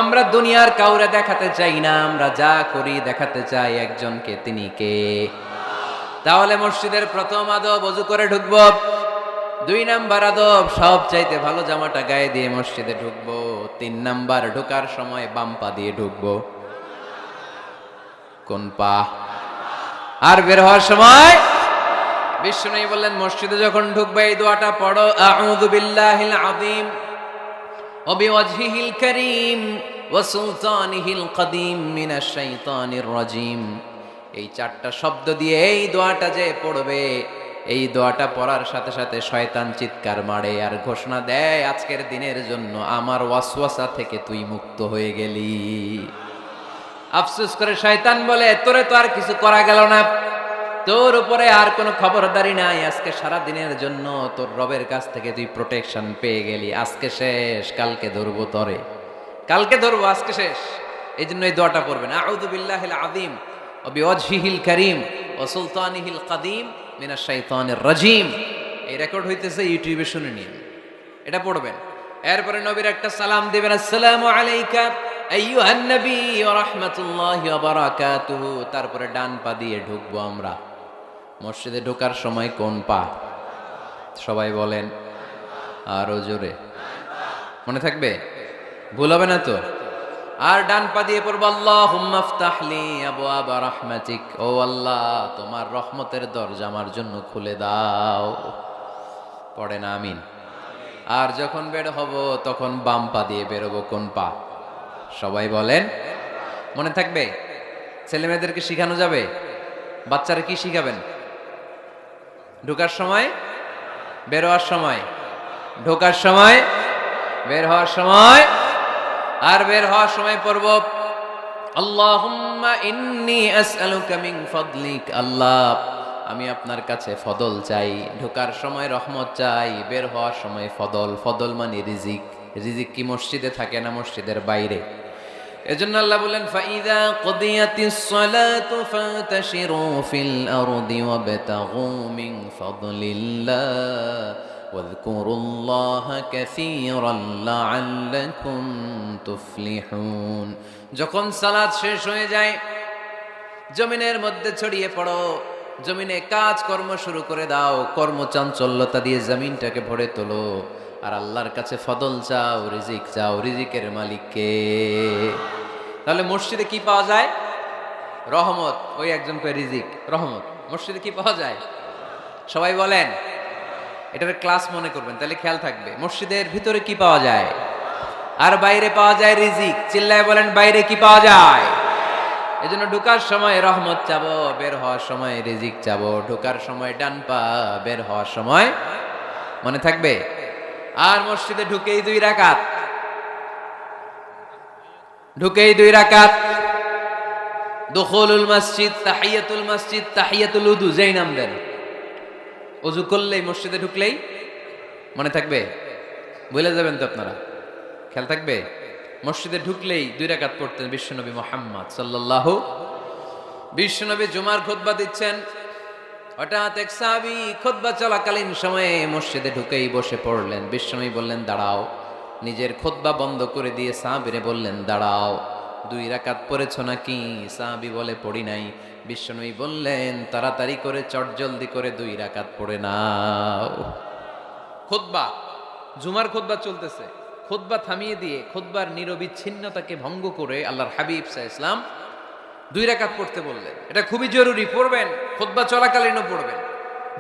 আমরা দুনিয়ার কাউরে দেখাতে চাই না, আমরা যা করি দেখাতে চাই একজনকে, তিনি কে? তাহলে মসজিদের প্রথম আদব ওযু করে ঢুকবো। 2 নাম্বার আদব সব চাইতে ভালো জামাটা গায়ে দিয়ে মসজিদে ঢুকবো। 3 নাম্বার ঢোকার সময় বাম পা দিয়ে ঢুকবো। কোন পা? আর বের হওয়ার সময় বিশ্বনবী বললেন মসজিদে যখন ঢুকবে এই দোয়াটা পড়ো, আউযু বিল্লাহিল আযীম ওয়া বিওয়াজহিল কারীম ওয়া সুলতানিহিল কদীম মিনাশ শাইতানির রাজীম। এই 4টা শব্দ দিয়ে এই দোয়াটা যে পড়বে, এই দোয়াটা পড়ার সাথে সাথে শয়তান চিৎকার মারে আর ঘোষণা দেয়, আজকের দিনের জন্য আমার ওয়াসওয়াসা থেকে তুই মুক্ত হয়ে গেলি। আফসোস করে শয়তান বলে, তোরে তো আর কিছু করা গেল না, তোর উপরে আর কোনো খবরদারি নাই, আজকে সারা দিনের জন্য তোর রবের কাছ থেকে তুই প্রোটেকশন পেয়ে গেলি। আজকে শেষ, কালকে ধরবো তরে, কালকে ধরবো, আজকে শেষ। এই জন্য এই দোয়াটা পড়বেন, আউযু বিল্লাহিল আযীম ওয়া বিওয়াজহিল কারীম ওয়া সুলতানিহিল কদীম মিনাশ শাইতানির রাজীম। এই রেকর্ড হইতেছে, ইউটিউবে শুনে নিন, এটা পড়বেন। এরপরে নবীর একটা সালাম দিবেন, আসসালামু আলাইকা আইয়ুহান নবী ওয়া রাহমাতুল্লাহি ওয়া বারাকাতুহু। তারপরে ডান পা দিয়ে ঢুকবো আমরা। মসজিদে ঢোকার সময় কোন পা? সবাই বলেন আরো জোরে, মনে থাকবে, ভুল হবে না তো? আর ডান পা দিয়ে পড়বো, আল্লাহুম্মা ইফতাহলি আবওয়াবা রাহমাতিক, ও আল্লাহ তোমার রহমতের দরজা আমার জন্য খুলে দাও। পড়েন আমিন। আর যখন বের হব তখন বাম পা দিয়ে বেরোবো। কোন পা? সবাই বলেন, মনে থাকবে? ছেলে মেয়েদেরকে শিখানো যাবে? বাচ্চারা কি শিখাবেন? ঢোকার সময়, বের হওয়ার সময়, ঢোকার সময়, বের হওয়ার সময়। আর বের হওয়ার সময় পড়ব, আল্লাহুম্মা ইন্নী আসআলুকা মিন ফাদলিক, আল্লাহ আমি আপনার কাছে ফদল চাই। ঢোকার সময় রহমত চাই, বের হওয়ার সময় ফদল। ফদল মানে রিজিক। রিজিক কি মসজিদে থাকে না মসজিদের বাইরে? এজন্য আল্লাহ বলেন, ফাইযা কুদিয়াতিস সালাতু ফান্তাশিরু ফিল আরদি ওয়াবতাগু মিন ফাদলিল্লাহ ওয়াযকুরুল্লাহা কাসীরান লাআল্লাকুম তুফলিহুন। যখন সালাত শেষ হয়ে যায়, জমিনের মধ্যে ছড়িয়ে পড়ো, জমিনে কাজ কর্ম শুরু করে দাও, কর্মচাঞ্চল্যতা দিয়ে জমিনটাকে ভরে তোলো, আর আল্লাহর কাছে ফদল চাও, রিজিক চাও। রিজিকের মালিক কে? তাহলে মসজিদে কি পাওয়া যায়? রহমত। ওই একজন কয় রিজিক, রহমত। মসজিদে কি পাওয়া যায়? সবাই বলেন, এটার ক্লাস মনে করবেন, তাহলে খেয়াল থাকবে। মসজিদের ভিতরে কি পাওয়া যায়? আর বাইরে পাওয়া যায় রিজিক। চিল্লায় বলেন, বাইরে কি পাওয়া যায়? এজন্য ঢোকার সময় রহমত চাবো, বের হওয়ার সময় রিজিক চাবো। ঢোকার সময় ডান পা, বের হওয়ার সময়, মনে থাকবে? আর মসজিদে ঢুকেই 2 রাকাত, ঢুকেই 2 রাকাত। দুখুলুল মসজিদ, তাহিয়াতুল মসজিদ, তাহিয়াতুল উযু, যেই নাম দেন। ওযু করলেই, মসজিদে ঢুকলেই, মনে থাকবে? ভুলে যাবেন তো আপনারা, খেয়াল থাকবে। মসজিদে ঢুকলেই 2 রাকাত পড়তেন বিশ্বনবী মুহাম্মদ সাল্লাল্লাহু। বিশ্বনবী জুমার খুতবা দিচ্ছেন, হঠাৎ এক সাহাবী খুতবা চলাকালীন সময়ে মসজিদে ঢুকেই বসে পড়লেন। বিশ্বনবী বললেন, দাঁড়াও। নিজের খুতবা বন্ধ করে দিয়ে সাহাবীরে বললেন, দাঁড়াও, 2 রাকাত পড়েছ নাকি? সাহাবী বলে, পড়ি নাই। বিশ্বনবী বললেন, তাড়াতাড়ি করে চটজলদি করে 2 রাকাত পড়ে নাও। খুতবা, জুমার খুতবা চলতেছে, খুতবা থামিয়ে দিয়ে খুতবার নিরবিচ্ছিন্নতাকে ভঙ্গ করে আল্লাহর হাবিব সাল্লাল্লাহু আলাইহি ওয়াসাল্লাম 2 রাকাত পড়তে বললেন। এটা খুবই জরুরি, পড়বেন, খুতবা চলাকালীনও পড়বেন।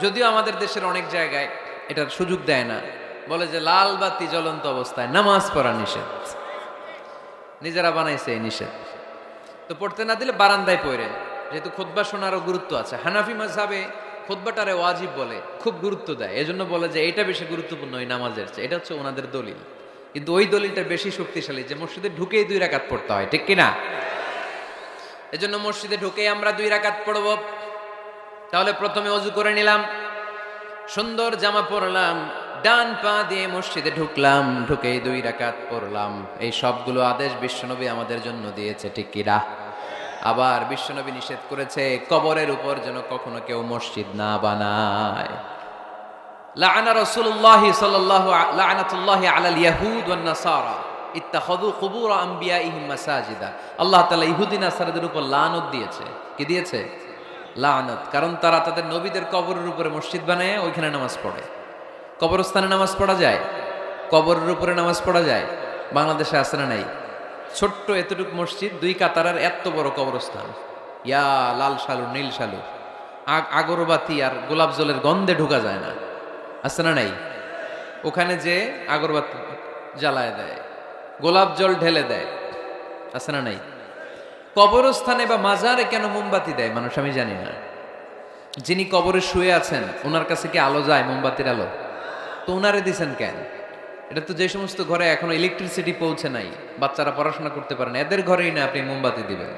যদিও আমাদের দেশের অনেক জায়গায় এটার সুযোগ দেয় না, বলে যে লাল বাতি জ্বলন্ত অবস্থায় নামাজ পড়া নিষেধ। নিজেরা বানাইছে এই নিষেধ, তো পড়তে না দিলে বারান্দায় পড়েন, যেহেতু খুতবা শোনারও গুরুত্ব আছে। হানাফি মাযহাবে খুতবাটারে ওয়াজিব বলে, খুব গুরুত্ব দেয়। এজন্য বলে যে এটা বেশি গুরুত্বপূর্ণ ওই নামাজের চেয়ে। এটা হচ্ছে ওনাদের দলিল, কিন্তু ওই দলিলটা বেশি শক্তিশালী যে মসজিদে ঢুকেই 2 রাকাত পড়তে হয়, ঠিক কিনা? এজন্য মসজিদে ঢুকেই আমরা 2 রাকাত পড়ব। তাহলে প্রথমে ওযু করে নিলাম, সুন্দর জামা পরলাম, ডান পা দিয়ে মসজিদে ঢুকলাম, ঢুকেই 2 রাকাত পড়লাম। এই সবগুলো আদেশ বিশ্বনবী আমাদের জন্য দিয়েছে, ঠিক কি না? আবার বিশ্বনবী নিষেধ করেছে কবরের উপর যেন কখনো কেউ মসজিদ না বানায়। লাআনা রাসূলুল্লাহি সাল্লাল্লাহু লাআনাতুল্লাহি আলাল ইয়াহুদ ওয়ান নাসারা ইত্তাখাযু কুবুর আম্বিয়াইহিম মাসাজিদা। আল্লাহ তাআলা ইহুদি নাসারাদের উপর লানত দিয়েছে। কি দিয়েছে? লানত। কারণ তারা তাদের নবীদের কবরের উপরে মসজিদ বানায়, ওইখানে নামাজ পড়ে। কবরস্থানে নামাজ পড়া যায়? কবরের উপরে নামাজ পড়া যায়? বাংলাদেশে আছে না নাই? ছোট্ট এতটুক মসজিদ, 2 কাতারের এত বড় কবরস্থান। ইয়া লাল শালু নীল শালু, আগরবাতি আর গোলাপ জলের গন্ধে ঢোকা যায় না, আছে না নাই? ওখানে যে আগরবাতি জ্বালায় দেয়, গোলাপ জল ঢেলে দেয়, আছে না নাই? কবরস্থানে বা মাজারে কেন মোমবাতি দেয় মানুষ আমি জানি না। যিনি কবরে শুয়ে আছেন ওনার কাছে কি আলো যায়? মোমবাতির আলো তো ওনারে দিছেন কেন? এটা তো যে সমস্ত ঘরে এখনো ইলেকট্রিসিটি পৌঁছে নাই, বাচ্চারা পড়াশোনা করতে পারে না, এদের ঘরেই না আপনি মোমবাতি দিবেন?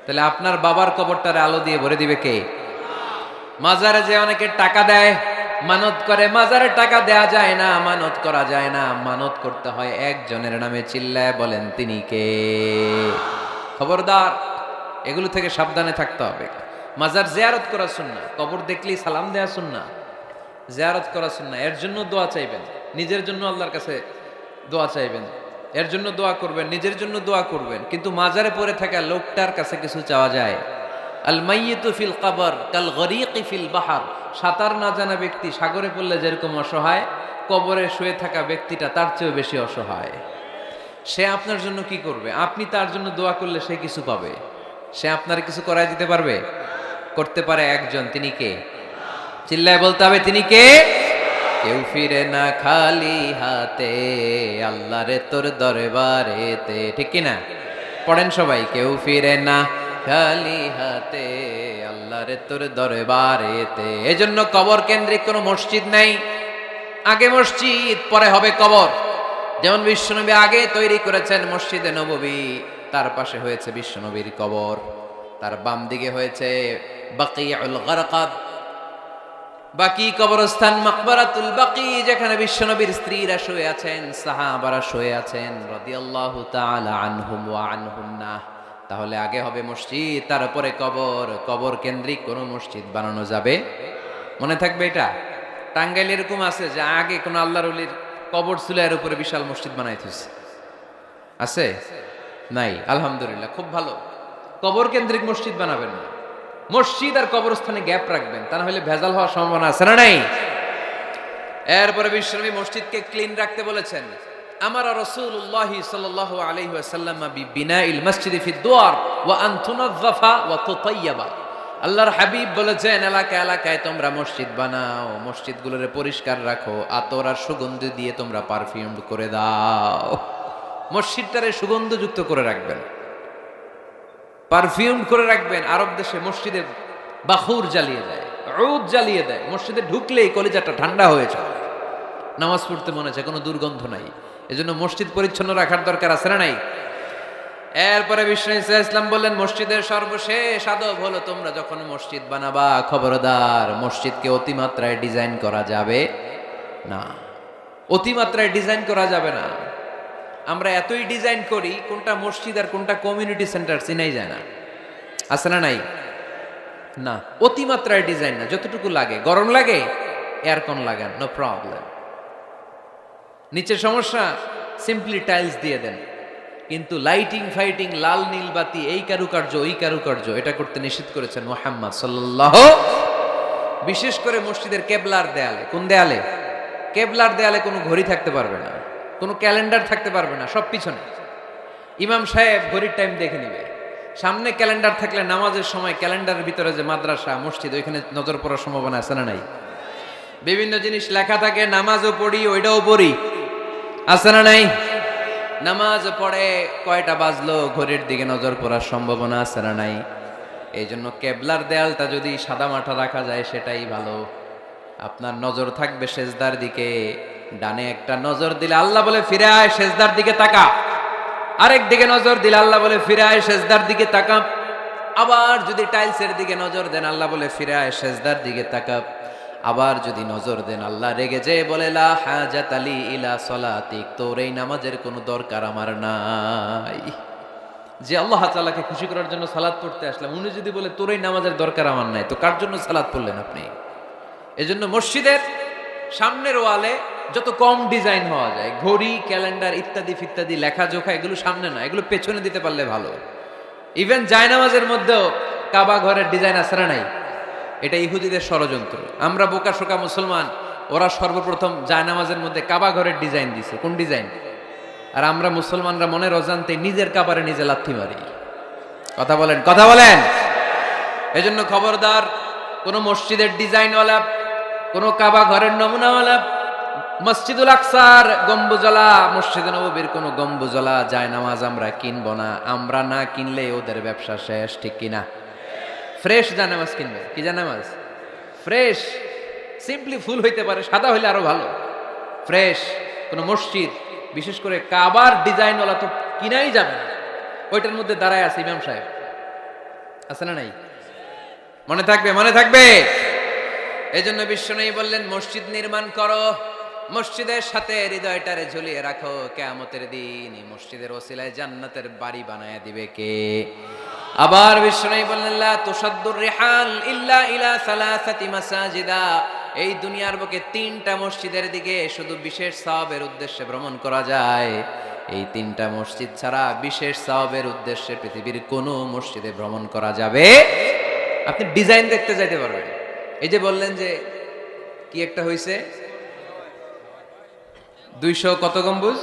তাহলে আপনার বাবার কবরটারে আলো দিয়ে ভরে দিবে কে? মাজারে যে অনেকে টাকা দেয়, মানত করে, মাজারে টাকা দেয়া যায় না, মানত করা যায় না, মানত করতে হয় একজনের নামে। চিল্লায় বলেন তিনি কে? খবরদার, এগুলো থেকে সাবধানে থাকতে হবে। মাজার জিয়ারত করা সুন্নাহ, কবর দেখলেই সালাম দেয়া সুন্নাহ, জিয়ারত করা সুন্নাহ। এর জন্য দোয়া চাইবেন, নিজের জন্য আল্লাহর কাছে দোয়া চাইবেন, এর জন্য দোয়া করবেন, নিজের জন্য দোয়া করবেন। কিন্তু মাজারে পড়ে থাকা লোকটার কাছে কিছু চাওয়া যায়? আল মাইয়িতু ফিল কবর কাল গরীকি ফিল বাহর। সাঁতার না জানা ব্যক্তি সাগরে পড়লে যেরকম অসহায়, কবরে শুয়ে থাকা ব্যক্তিটা তার চেয়েও বেশি অসহায়। সে আপনার জন্য কি করবে? আপনি তার জন্য দোয়া করলে সে কিছু পাবে। সে আপনার কিছু করায় দিতে পারবে? করতে পারে একজন, তিনি কে? চিল্লায় বলতে হবে তিনি কে? কেউ ফিরে না খালি হাতে, আল্লাহ রে তোর দরবারেতে, ঠিক কি না? পড়েন সবাই, কেউ ফিরে না খালি হাতে, আল্লাহ রে তোর দরবারেতে। এজন্য কবর কেন্দ্রিক কোনো মসজিদ নাই। আগে মসজিদ, পরে হবে কবর। যেমন বিশ্বনবী আগে তৈরি করেছেন মসজিদে নববী, তার পাশে হয়েছে বিশ্বনবীর কবর, তার বাম দিকে হয়েছে বাকিউল গারকাদ, বাকি কবরস্থান, মাকবারাতুল বাকি, যেখানে বিশ্বনবীর স্ত্রীরা শুয়ে আছেন, সাহাবারা শুয়ে আছেন রাদিয়াল্লাহু তাআলা আনহুম ওয়া আনহুন্না। তাহলে আগে হবে মসজিদ, তারপরে কবর। কবর কেন্দ্রিক কোনো মসজিদ বানানো যাবে? মনে থাকবে এটা। টাঙ্গাইল এরকম আছে যে আগে কোন আল্লাহর ওলির কবর ছিল, এর উপরে বিশাল মসজিদ বানাইতেছে, আছে? নাই। আলহামদুলিল্লাহ, খুব ভালো। কবর কেন্দ্রিক মসজিদ বানাবেন না, মসজিদ আর কবরস্থানে গ্যাপ রাখবেন, তা না হলে ভেজাল হওয়ার সম্ভাবনা আছে না নাই? এরপরে বিশ্বনবী মসজিদকে ক্লিন রাখতে বলেছেন। আমারা রাসূলুল্লাহ সাল্লাল্লাহু আলাইহি ওয়াসাল্লাম বিনাইল মসজিদি ফি দুয়ার ওয়া আন তুনাযযাফা ওয়া তুতায়্যাবা। আল্লাহর হাবিব বলেছেন, এলাকায় এলাকায় তোমরা মসজিদ বানাও, মসজিদগুলোরে পরিষ্কার রাখো, আতর আর সুগন্ধি দিয়ে তোমরা পারফিউম করে দাও। মসজিদটারে সুগন্ধযুক্ত করে রাখবেন, পারফিউম করে রাখবেন। আরব দেশে মসজিদে বাখুর জ্বালিয়ে দেয়, উদ জ্বালিয়ে দেয়, মসজিদে ঢুকলেই কলিজাটা ঠান্ডা হয়ে যায়, নামাজ পড়তে মনে হয়, কোনো দুর্গন্ধ নাই। এজন্য মসজিদ পরিচ্ছন্ন রাখার দরকার আছে না নাই? এরপরে বিষ্ণু ইসলাম বললেন, মসজিদের সর্বশেষ আদব হলো তোমরা যখন মসজিদ বানাবা, খবরদার মসজিদকে অতিমাত্রায় ডিজাইন করা যাবে না। অতিমাত্রায় ডিজাইন করা যাবে না। আমরা এতই ডিজাইন করি, কোনটা মসজিদ আর কোনটা কমিউনিটি সেন্টার চিনাই যায় না, আছে না নাই? না, অতিমাত্রায় ডিজাইন না, যতটুকু লাগে। গরম লাগে, এয়ারকন লাগান, নো প্রবলেম। নিচের সমস্যা, সিম্পলি টাইলস দিয়ে দেন। কিন্তু লাইটিং ফাইটিং, লাল নীল বাতি, এই কারুকার্য ওই কারুকার্য, এটা করতে নিষেধ করেছেন মুহাম্মদ সাল্লাল্লাহু। বিশেষ করে মসজিদের কেবলার দেয়ালে। কোন দেয়ালে? কেবলার দেয়ালে কোনো ঘড়ি থাকতে পারবে না, কোনো ক্যালেন্ডার থাকতে পারবে না, সব পিছনে। ইমাম সাহেব ঘড়ির টাইম দেখে নিবে। সামনে ক্যালেন্ডার থাকলে নামাজের সময় ক্যালেন্ডারের ভিতরে যে মাদ্রাসা মসজিদ, ওইখানে নজর পড়ার সম্ভাবনা আছে না নাই? বিভিন্ন জিনিস লেখা থাকে, নামাজও পড়ি, ওইটাও পড়ি, আছে না নাই? নামাজ পড়ে কয়টা বাজলো, ঘড়ির দিকে নজর পড়ার সম্ভাবনা আছে না নাই? এই জন্য কেবলার দেয়ালটা যদি সাদা মাঠা রাখা যায় সেটাই ভালো। আপনার নজর থাকবে সেজদার দিকে। ডানে একটা নজর দিলে আল্লাহ বলে ফিরে আয়, সেজদার দিকে তাকা। আরেক দিকে নজর দিলে আল্লাহ বলে ফিরে আয়, সেজদার দিকে তাকা। আবার যদি টাইলসের দিকে নজর দেন, আল্লাহ বলে ফিরে আয়, সেজদার দিকে তাকা। আবার যদি নজর দেন আল্লাহ রেগে যেয়ে বলে লা হাজাত আলী ইলা সলাতিক, তোর এই নামাজের কোনো দরকার আমার নাই। যে আল্লাহ তাআলাকে খুশি করার জন্য সালাত পড়তে আসলাম, উনি যদি বলে তোর এই নামাজের দরকার আমার নাই, তো কার জন্য সালাত পড়লেন আপনি? এজন্য মসজিদের সামনের ওয়ালে যত কম ডিজাইন হওয়া যায়, ঘড়ি, ক্যালেন্ডার ইত্যাদি ফিত্যাদি, লেখাজোখা, এগুলো সামনে না, এগুলো পেছনে দিতে পারলে ভালো। ইভেন জায়নামাজের মধ্যেও কাবা ঘরের ডিজাইন আছে না নাই? এটা ইহুদিদের ষড়যন্ত্র। আমরা বোকা শোকা মুসলমান, ওরা সর্বপ্রথম জায়নামাজের মধ্যে কাবা ঘরের ডিজাইন দিছে। কোন ডিজাইন? আর আমরা মুসলমানরা মনের অজান্তে নিজের কাবারে নিজে লাথি মারি। কথা বলেন, কথা বলেন। এজন্য খবরদার, কোন মসজিদের ডিজাইনওয়ালা, কোন কাবা ঘরের নমুনাওয়ালা, মসজিদুল আকসার গম্বুজলা, মসজিদে নববীর কোন গম্বুজলা জায়নামাজ আমরা কিনবো না। আমরা না কিনলে ওদের ব্যবসা শেষ, ঠিক কিনা? ফ্রেশ জায়নামাজ কিনবে। কি জায়নামাজ? ফ্রেশ। সিম্পলি ফুল হইতে পারে, সাদা হইলে আরো ভালো। ফ্রেশ কোন মসজিদ, বিশেষ করে কাবার ডিজাইনওয়ালা তো কিনাই যাবে না। ওইটার মধ্যে দাঁড়ায় আছে ইমাম সাহেব, আছে না নাই? মনে থাকবে, মনে থাকবে। এই জন্য বিশ্বনবী বললেন, মসজিদ নির্মাণ করো, মসজিদের সাথে হৃদয়টারে ঝুলিয়ে রাখো। কিয়ামতের দিন এই মসজিদের ওসিলায় জান্নাতের বাড়ি বানায় দিবে কে? আবার বিশ্বনবী বললেন, লা তুসাদ্দুর রিহাল ইল্লা ইলা সালাসাতি মাসাজিদা। এই দুনিয়ার বুকে 3টা মসজিদের দিকে শুধু বিশেষ সওয়াবের উদ্দেশ্যে ভ্রমণ করা যায়। এই 3টা মসজিদ ছাড়া বিশেষ সওয়াবের উদ্দেশ্যে পৃথিবীর কোনো মসজিদে ভ্রমণ করা যাবে। আপনি ডিজাইন দেখতে যাইতে পারবেন। এই যে বললেন যে কি একটা হইছে 200 কত গম্বুজ?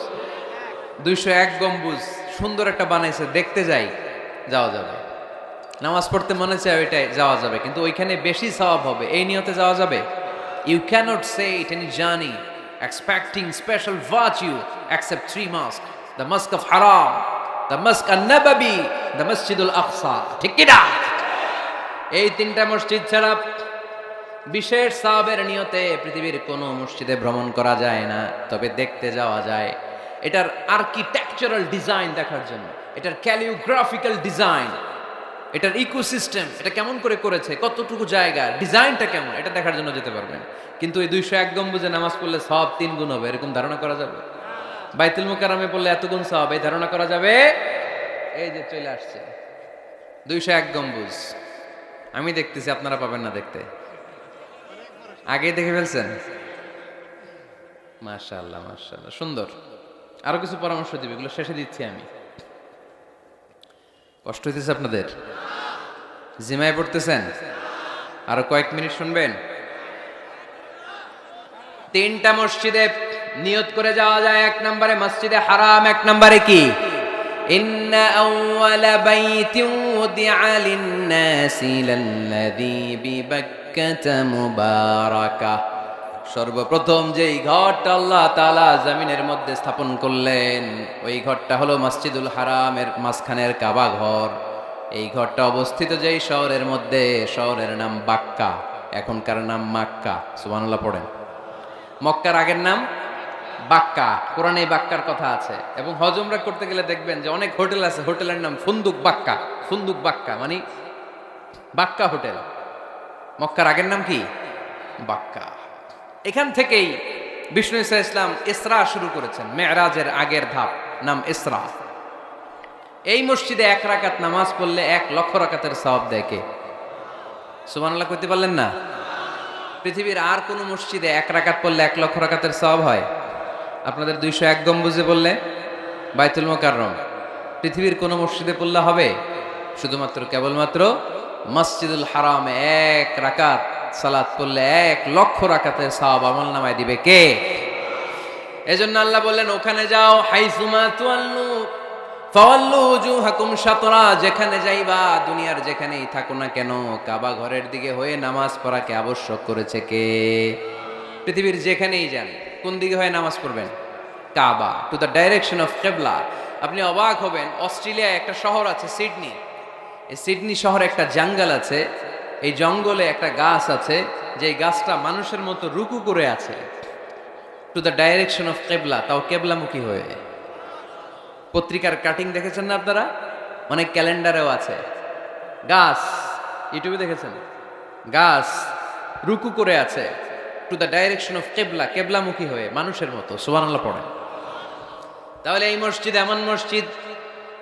201 গম্বুজ সুন্দর একটা বানাইছে, দেখতে যাই, যাওয়া যাবে। নামাজ পড়তে মনে চায় ওইটাই যাওয়া যাবে, কিন্তু ওইখানে বেশি সওয়াব হবে, এই নিয়তে যাওয়া যাবে? You cannot say it any journey expecting special virtue except 3 mosques: the Mosque of Haram, the Mosque an-Nabawi, the Masjid al-Aqsa. ঠিক কি না? এই 3টা মসজিদ ছাড়া বিশেষ সওয়াবের নিয়তে পৃথিবীর কোনো মসজিদে ভ্রমণ করা যায় না, তবে দেখতে যাওয়া যায়। এটার আর্কিটেকচারাল ডিজাইন দেখার জন্য, এটার ক্যালিওগ্রাফিক্যাল ডিজাইন, এটার ইকোসিস্টেম, এটা কেমন করে করেছে, কতটুকু জায়গা, ডিজাইনটা কেমন, এটা দেখার জন্য যেতে পারবেন। কিন্তু এই 201 গম্বুজে নামাজ পড়লে সওয়াব 3 গুণ হবে, এরকম ধারণা করা যাবে? বাইতুল মুকাররমে পড়লে এত গুণ সওয়াব, এই ধারণা করা যাবে? এই যে চলে আসছে 201 গম্বুজ, আমি দেখতেছি, আপনারা পাবেন না দেখতে। আগে দেখে ফেলছেন? মাশাআল্লাহ, মাশাআল্লাহ, সুন্দর। আরো কিছু পরামর্শ দিবে, এগুলো শেষে দিচ্ছি আমি। কষ্ট হইতেছে আপনাদের? জিমায় পড়তেছেন? আরো কয়েক মিনিট শুনবেন। 3টা মসজিদে নিয়ত করে যাওয়া যায়। 1 নম্বরে মসজিদে হারাম, 1 নম্বরে কি? ইন্না আউওয়ালা বাইতিন উদিআ লিন-নাসি লাল্লাযী বিবাক্কাতা মুবারাকা। সর্বপ্রথম যেই ঘরটা আল্লাহ তাআলা জমিনের মধ্যে স্থাপন করলেন, ওই ঘরটা হলো মসজিদুল হারামের মাঝখানের কাবা ঘর। এই ঘরটা অবস্থিত যেই শহরের মধ্যে, শহরের নাম বাক্কা, এখনকার নাম মাক্কা। সুবহানাল্লাহ পড়েন। মক্কার আগের নাম বাক্কা। কোরআনে বাক্কার কথা আছে। এবং হজ উমরা করতে গেলে দেখবেন যে অনেক হোটেল আছে, হোটেলের নাম ফুন্দুক বাক্কা। ফুন্দুক বাক্কা মানে বাক্কা হোটেল। মক্কার আগের নাম কি? বাক্কা। এখান থেকেই বিষ্ণু ঈসা ইসলাম ইসরা শুরু করেছেন। মেরাজের আগের ধাপ নাম ইসরা। এই মসজিদে 1 রাকাত নামাজ পড়লে 1 লক্ষ রাকাতের সওয়াব দেয় কে? সুবহানাল্লাহ কইতে পারলেন না? পৃথিবীর আর কোন মসজিদে 1 রাকাত পড়লে 1 লক্ষ রাকাতের সওয়াব হয়? আপনাদের 201 গম্বুজে বললে, বাইতুল মুকাররম, পৃথিবীর কোন মসজিদে পড়লে হবে? শুধুমাত্র কেবলমাত্র মসজিদুল হারামে 1 রাকাত সালাত পড়লে 1 লক্ষ রাকাতের সওয়াব আমলনামায় দিবে কে? এজন্য আল্লাহ বললেন, ওখানে যাও, হাইসুমা তুয়াল্লু ফাওয়াল্লু উজুহাকুম শাতরা। যেখানে যাইবা, দুনিয়ার যেখানেই থাকো না কেন, কাবা ঘরের দিকে হয়ে নামাজ পড়াকে আবশ্যক করেছে কে? পৃথিবীর যেখানেই যান, কোন দিকে হয়ে নামাজ পড়বেন? কাবা, টু দ্য ডাইরেকশন অফ কিবলা। আপনি অবাক হবেন, অস্ট্রেলিয়ায় একটা শহর আছে সিডনি। এই সিডনি শহরে একটা জঙ্গল আছে। এই জঙ্গলে একটা গাছ আছে, যে গাছটা মানুষের মতো রুকু করে আছে, টু দ্য ডাইরেকশন অফ কিবলা, তাও কিবলামুখী হয়ে। পত্রিকার কাটিং দেখেছেন না আপনারা? অনেক ক্যালেন্ডারেও আছে। গাছ, ইউটিউবে দেখেছেন? গাছ রুকু করে আছে। টু দ্য ডাইরেকশন অফ কেবলা, কেবলামুখী হয়ে মানুষের মতো। সুবহানাল্লাহ পড়েন। তাহলে এই মসজিদ এমন মসজিদ,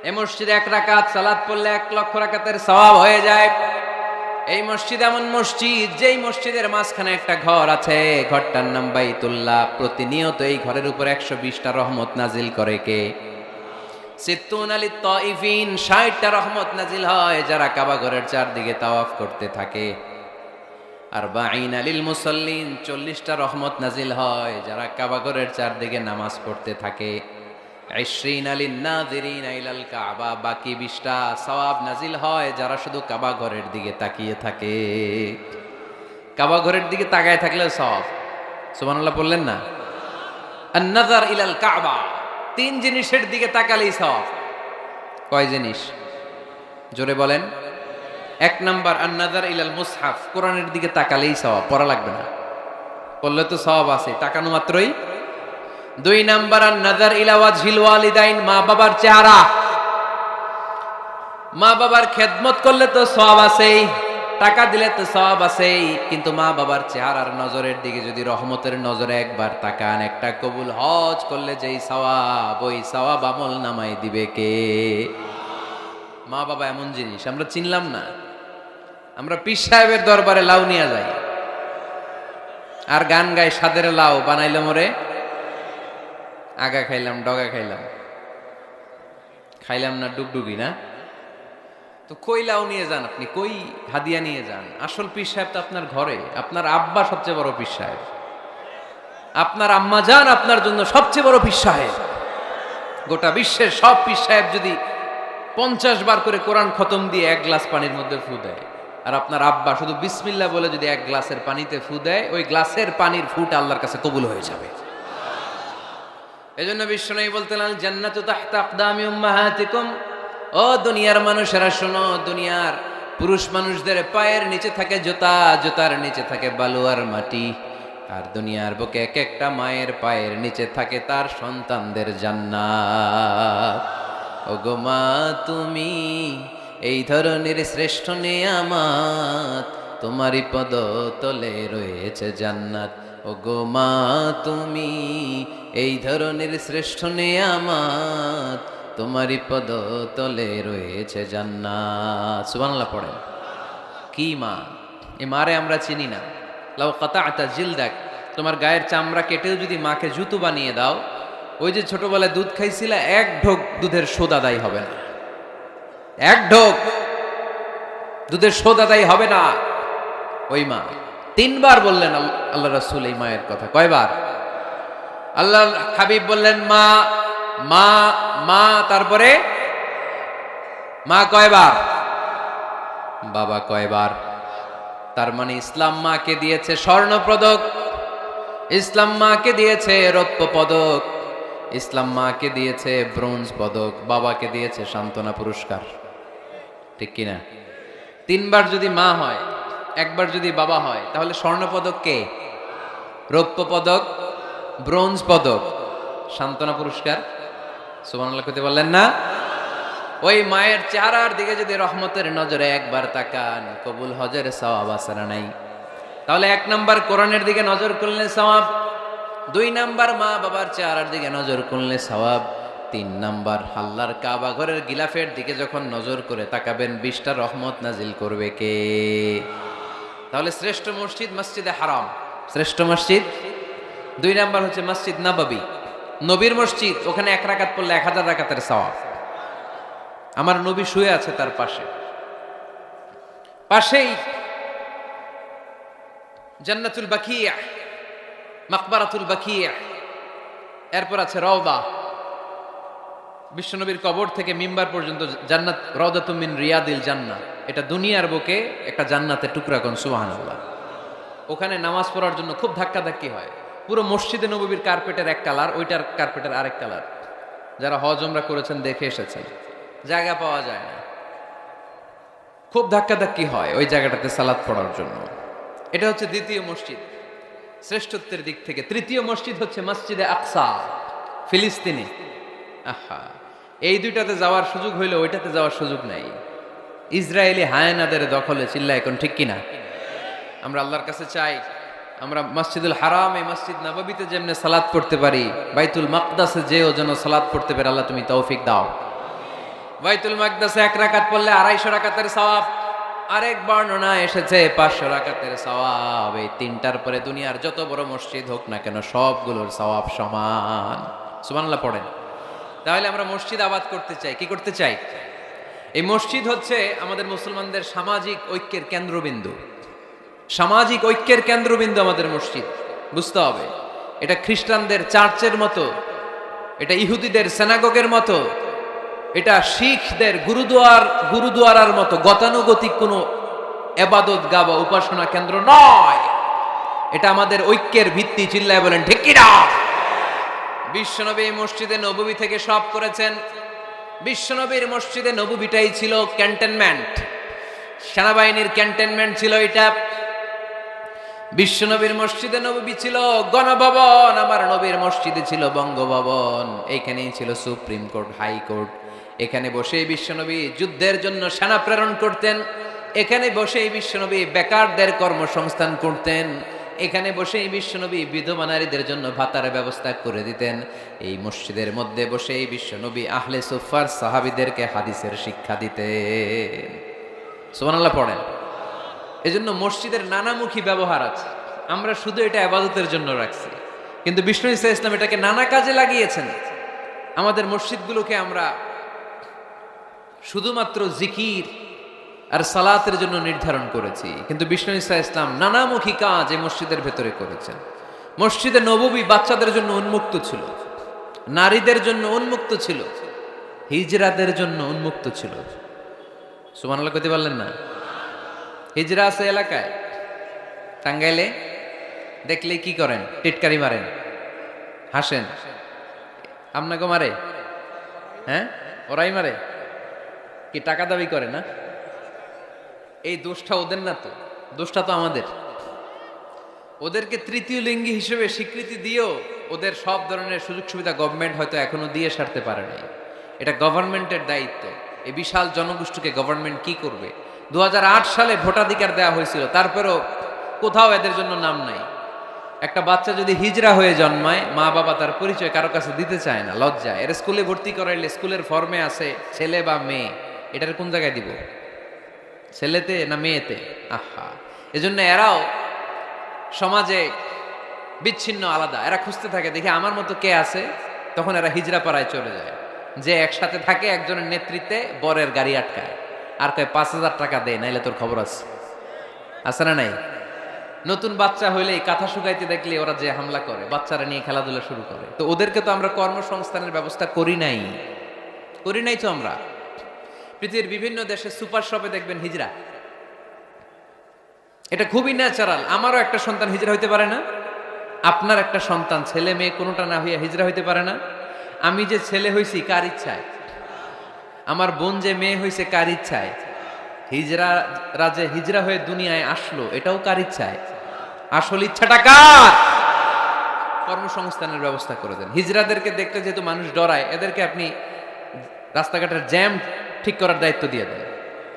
এই মসজিদে 1 রাকাত সালাত পড়লে 1 লক্ষ রাকাতের সওয়াব হয়ে যায়। এই মসজিদ এমন মসজিদ, যেই মসজিদের মাঝখানে একটা ঘর আছে, ঘরটার নাম বাইতুল্লাহ। প্রতিনিয়ত এই ঘরের উপর 120টা রহমত নাজিল করে কে? সিত্তুন আলিত তাইফিন, 60টা রহমত নাজিল হয় যারা কাবা ঘরের চারদিকে তাওয়াফ করতে থাকে। আর বাঈন আলিল মুসাল্লিন, 40টা রহমত নাজিল হয় যারা কাবা ঘরের চারদিকে নামাজ পড়তে থাকে। 20 আলিন নাযিরিন ইলাল কাবা, বাকি 20টা সওয়াব নাজিল হয় যারা শুধু কাবা ঘরের দিকে তাকিয়ে থাকে। কাবা ঘরের দিকে তাকায় থাকলে সওয়াব। সুবহানাল্লাহ বললেন না? আন-নাযার ইলাল কাবা, 3 জিনিসের দিকে তাকালেই সওয়াব। কয় জিনিস? জোরে বলেন। 1 নাম্বার আন-নাযার ইলাল মুসহাফ, কোরআনের দিকে তাকালেই সওয়াব, পড়া লাগবে না, পড়লে তো সওয়াব আছে, তাকানো মাত্রই। 2 নাম্বার আন-নাযার ইলা ওয়াজহিল ওয়ালিদাইন, মা বাবার চেহারা। মা বাবার খেদমত করলে তো সওয়াব আছেই, টাকা দিলে তো সওয়াব আছেই, কিন্তু মা বাবার চেহারার নজরের দিকে যদি রহমতের নজরে একবার তাকান, একটা কবুল হজ করলে যেই সওয়াব, ওই সওয়াব আমল নামায় দিবে কে? মা বাবা এমন জিনিস আমরা চিনলাম না। আমরা পীর সাহেবের দরবারে লাউ নিয়ে যাই আর গান গাই, সাদের লাউ বানাইলো মোরে, আগা খাইলাম ডগা খাইলাম, খাইলাম না ডুগডুগি না। তো কই লাউ নিয়ে যান আপনি, কই হাদিয়া নিয়ে যান? আসল পীর সাহেব তো আপনার ঘরে। আপনার আব্বা সবচেয়ে বড় পীর সাহেব, আপনার আম্মা জান আপনার জন্য সবচেয়ে বড় পীর সাহেব। গোটা বিশ্বের সব পীর সাহেব যদি 50 বার করে কোরআন খতম দিয়ে 1 গ্লাস পানির মধ্যে ফু দেয়, আর আপনার আব্বা শুধু বিসমিল্লাহ বলে যদি 1 গ্লাসের পানিতে ফু দেয়, ওই গ্লাসের পানির ফুটা আল্লাহর কাছে কবুল হয়ে যাবে। এজন্য বিশ্বনবী বলতেন, আল জান্নাতু তাহতা আকদামি উম্মাহাতিকুম। ও দুনিয়ার মানুষেরা শোনো, দুনিয়ার পুরুষ মানুষদের পায়ের নিচে থাকে জুতা, জুতার নিচে থাকে বালু আর মাটি। আর দুনিয়ার বুকে এক একটা মায়ের পায়ের নিচে থাকে তার সন্তানদের জান্নাত। ওগো মা তুমি এই ধরনের শ্রেষ্ঠ নেয়ামত, তোমারই পদ তলে রয়েছে জান্নাত। ওগো মা তুমি এই ধরনের শ্রেষ্ঠ নেয়ামত, তোমারই পদ তলে রয়েছে জান্নাত। সুবহানাল্লাহ পড়েন। কি মা? এই মারে আমরা চিনি না। লাউ কাতা'তা জিলদাক, তোমার গায়ের চামড়া কেটেও যদি মাকে জুতো বানিয়ে দাও, ওই যে ছোটবেলায় দুধ খাইছিলা, 1 ঢোক দুধের শোধ আদায় হবে না। 1 ঢোক দুধের শোধ আদায় হবে না। ওই মা 3 বার বললেন আল্লাহ রাসূল এই মায়ের কথা। কয়বার? আল্লাহ হাবিব বললেন মা মা মা, তারপরে মা কয়বার? বাবা কয়বার? তার মানে ইসলাম মাকে দিয়েছে স্বর্ণ পদক, ইসলাম মাকে দিয়েছে রৌপ্য পদক, ইসলাম মাকে দিয়েছে ব্রোঞ্জ পদক, বাবাকে দিয়েছে সান্ত্বনা পুরস্কার। ঠিক কিনা? 3 বার যদি মা হয়, 1 বার যদি বাবা হয়, তাহলে স্বর্ণ পদক কে? রৌপ্য পদক, ব্রোঞ্জ পদক, সান্ত্বনা পুরস্কার। সুবহানাল্লাহ কইতে বললেন না? ওই মায়ের চেহারার দিকে যদি রহমতের নজরে একবার তাকান, কবুল হজের সওয়াব আছে না নাই? তাহলে 1 নাম্বার কোরআনের দিকে নজর করলে সওয়াব, 2 নাম্বার মা বাবার চেহারার দিকে নজর করলে সওয়াব, 3 নাম্বার আল্লাহর কাবা ঘরের গিলাফের দিকে যখন নজর করে তাকাবেন, 20টা রহমত নাজিল করবে কে? তাহলে শ্রেষ্ঠ মসজিদ মসজিদে হারাম, শ্রেষ্ঠ মসজিদ। 2 নাম্বার হচ্ছে মসজিদ নববী, নবীর মসজিদ। ওখানে 1 রাকাত পড়লে 1000 রাকাতের সওয়াব। আমার নবী শুয়ে আছে তার পাশে, পাশেই জান্নাতুল বাকিয়া, মাকবারাতুল বাকিয়া, এরপর আছে রওদা। বিশ্বনবীর কবর থেকে মিম্বার পর্যন্ত জান্নাত, রওদাতুম মিন রিয়াদিল জান্নাহ। এটা দুনিয়ার বুকে একটা জান্নাতের টুকরা। কোন সুবহানাল্লাহ। ওখানে নামাজ পড়ার জন্য খুব ধাক্কাধাক্কি হয়। পুরো মসজিদে নববীর কার্পেটের 1 কালার, ওইটার কার্পেটের আরেক কালার। যারা হজ উমরা করেছেন দেখে এসেছেন, জায়গা পাওয়া যায় না, খুব ধাক্কাধাক্কি হয় ওই জায়গাটাতে সালাত পড়ার জন্য। এটা হচ্ছে 2য় মসজিদ শ্রেষ্ঠত্বের দিক থেকে। 3য় মসজিদ হচ্ছে মসজিদে আকসা, ফিলিস্তিনে। আহা, এই 2টাতে যাওয়ার সুযোগ হইলো, ওইটাতে যাওয়ার সুযোগ নাই। ইসরায়েলি হায়ানাদের দখলে। চিল্লা এখন ঠিক কিনা? আমরা আল্লাহর কাছে চাই আমরা মসজিদুল হারাম এই মসজিদ নববীতে যেমনে সালাত পড়তে পারি, বাইতুল মাকদাসে যেও যেন সালাত পড়তে পারে, আল্লাহ তুমি তৌফিক দাও। বাইতুল মাকদাসে 1 রাকাত পড়লে 250 রাকাতের সওয়াব, আরেক বর্ণনা এসেছে 500 রাকাতের সওয়াব। এই তিনটার পরে দুনিয়ার যত বড় মসজিদ হোক না কেন সবগুলোর সওয়াব সমান। সুবহানাল্লাহ পড়েন। তাহলে আমরা মসজিদ আবাদ করতে চাই, কি করতে চাই? এই মসজিদ হচ্ছে আমাদের মুসলমানদের সামাজিক ঐক্যের কেন্দ্রবিন্দু। সামাজিক ঐক্যের কেন্দ্রবিন্দু আমাদের মসজিদ, বুঝতে হবে। এটা খ্রিস্টানদের চার্চের মতো, এটা ইহুদিদের সিনাগগের মতো, এটা শিখদের গুরুদুয়ারার মতো গতানুগতিক কোনো ইবাদত গাহ বা উপাসনা কেন্দ্র নয়। এটা আমাদের ঐক্যের ভিত্তি। চিল্লায় বলেন ঠিক কি না? বিশ্বনবী মসজিদে নববী থেকে সব করেছেন। বিশ্বনবীর মসজিদে নববীটাই ছিল ক্যান্টনমেন্ট, সেনাবাহিনীর ক্যান্টনমেন্ট ছিল এটা। বিশ্বনবীর মসজিদে নববী ছিল গণভবন, আমার নবীর মসজিদে ছিল বঙ্গভবন। এইখানেই ছিল সুপ্রিম কোর্ট, হাইকোর্ট। এখানে বসেই বিশ্বনবী যুদ্ধের জন্য সেনা প্রেরণ করতেন। এখানে বসেই বিশ্বনবী বেকারদের কর্মসংস্থান করতেন। এখানে বসেই বিশ্বনবী বিধবা নারীদের জন্য ভাতার ব্যবস্থা করে দিতেন। এই মসজিদের মধ্যে বসেই বিশ্বনবী আহলে সুফার সাহাবীদেরকে হাদিসের শিক্ষা দিতেন। সুবহানাল্লাহ পড়েন। এজন্য মসজিদের নানামুখী ব্যবহার আছে। আমরা শুধু এটা ইবাদতের জন্য রাখছি, কিন্তু বিষ্ণু ঈসা ইসলাম এটাকে নানা কাজে লাগিয়েছেন। আমাদের মসজিদগুলোকে আমরা শুধুমাত্র জিকির আর সালাতের জন্য নির্ধারণ করেছি, কিন্তু বিষ্ণু ঈসা ইসলাম নানামুখী কাজ এই মসজিদের ভেতরে করেছেন। মসজিদে নববী বাচ্চাদের জন্য উন্মুক্ত ছিল, নারীদের জন্য উন্মুক্ত ছিল, হিজরাদের জন্য উন্মুক্ত ছিল। সুবহানাল্লাহ কইতে পারলেন না? হিজরা আছে এলাকায়, টাঙ্গাইলে দেখলেই কি করেন? টিটকারি মারেন, হাসেন। আপনাকে মারে? হ্যাঁ, ওরাই মারে। কি টাকা দাবি করে না? এই দোষটা ওদের না, তো দোষটা তো আমাদের। ওদেরকে তৃতীয় লিঙ্গি হিসেবে স্বীকৃতি দিয়েও ওদের সব ধরনের সুযোগ সুবিধা গভর্নমেন্ট হয়তো এখনো দিয়ে সারতে পারে নাই। এটা গভর্নমেন্টের দায়িত্ব। এই বিশাল জনগোষ্ঠীকে গভর্নমেন্ট কি করবে? 2008 সালে ভোটাধিকার দেওয়া হয়েছিল, তারপরেও কোথাও এদের জন্য নাম নাই। একটা বাচ্চা যদি হিজরা হয়ে জন্মায়, মা বাবা তার পরিচয় কারো কাছে দিতে চায় না, লজ্জায়। এর স্কুলে ভর্তি করাইলে স্কুলের ফর্মে আছে ছেলে বা মেয়ে, এটার কোন জায়গায় দিব? ছেলেতে না মেয়েতে? আহা, এজন্য এরাও সমাজে বিচ্ছিন্ন, আলাদা। এরা খুঁজতে থাকে, দেখে আমার মতো কে আছে, তখন এরা হিজরা পাড়ায় চলে যায়। যে একসাথে থাকে, একজনের নেতৃত্বে বরের গাড়ি আটকায়, আর কয় 5,000 টাকা দেয়, নাইলে তোর খবর আছে না নাই? নতুন বাচ্চা হইলেই কাঁথা শুকাইতে দেখলে ওরা যে হামলা করে, বাচ্চারা নিয়ে খেলাধুলা শুরু করে। তো ওদেরকে তো আমরা কর্মসংস্থানের ব্যবস্থা করি নাই তো আমরা। পৃথিবীর বিভিন্ন দেশে সুপার শপে দেখবেন হিজরা। এটা খুবই ন্যাচারাল। আমারও একটা সন্তান হিজরা হইতে পারে না? আপনার একটা সন্তান, ছেলে মেয়ে কোনোটা না হইয়া হিজরা হইতে পারে না? আমি যে ছেলে হইছি কার ইচ্ছায়? আমার বোন যে মেয়ে হইছে কার ইচ্ছায়? হিজরা হয়ে দুনিয়ায় আসলো, এটাও কার ইচ্ছায়? আসল ইচ্ছাটা কার? কর্মসংস্থানের ব্যবস্থা করে দেন। হিজরাদেরকে দেখতে যেহেতু মানুষ ডরায়, এদেরকে আপনি রাস্তাঘাটের জ্যাম ঠিক করার দায়িত্ব দিয়ে দেন,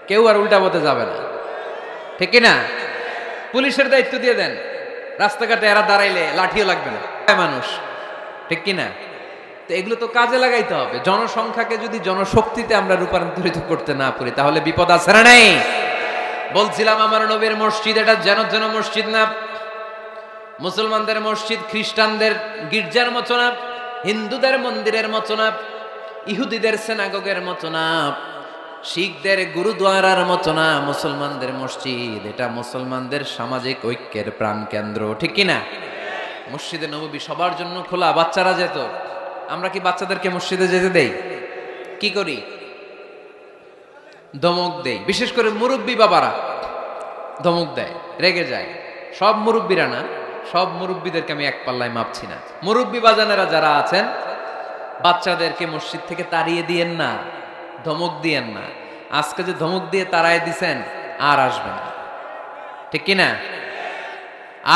কেউ আর উল্টা পথে যাবে না, ঠিক না? পুলিশের দায়িত্ব দিয়ে দেন, রাস্তাঘাটে এরা দাঁড়াইলে লাঠিও লাগবে না মানুষ, ঠিক কিনা? তো এগুলো তো কাজে লাগাইতে হবে। জনসংখ্যাকে যদি জনশক্তিতে আমরা রূপান্তরিত করতে না পারি, তাহলে বিপদ আছে না নাই? বলছিলাম আমার নবীর মসজিদ এটা যেন মসজিদ না। মুসলমানদের মসজিদ খ্রিস্টানদের গির্জার মতো না, হিন্দুদের মন্দিরের মতো না, ইহুদিদের সিনাগগের মতো না, শিখদের গুরুদ্বারার মতো না। মুসলমানদের মসজিদ এটা মুসলমানদের সামাজিক ঐক্যের প্রাণ কেন্দ্র, ঠিক কিনা? মসজিদে নববী সবার জন্য খোলা। বাচ্চারা যেত, আমরা কি বাচ্চাদেরকে মসজিদে যেতে দেই? কি করি? ধমক দেই। বিশেষ করে মুরব্বী বাবারা ধমক দেয়, রেগে যায়। সব মুরব্বীরা না, সব মুরব্বীদেরকে আমি এক পাল্লায় মাপছি না। মুরব্বী বাজানেরা যারা আছেন, বাচ্চাদেরকে মসজিদ থেকে তাড়িয়ে দিয়েন না, ধমক দিয়েন না। আজকে যে ধমক দিয়ে তাড়ায় দিছেন, আর আসবে না, ঠিক কিনা?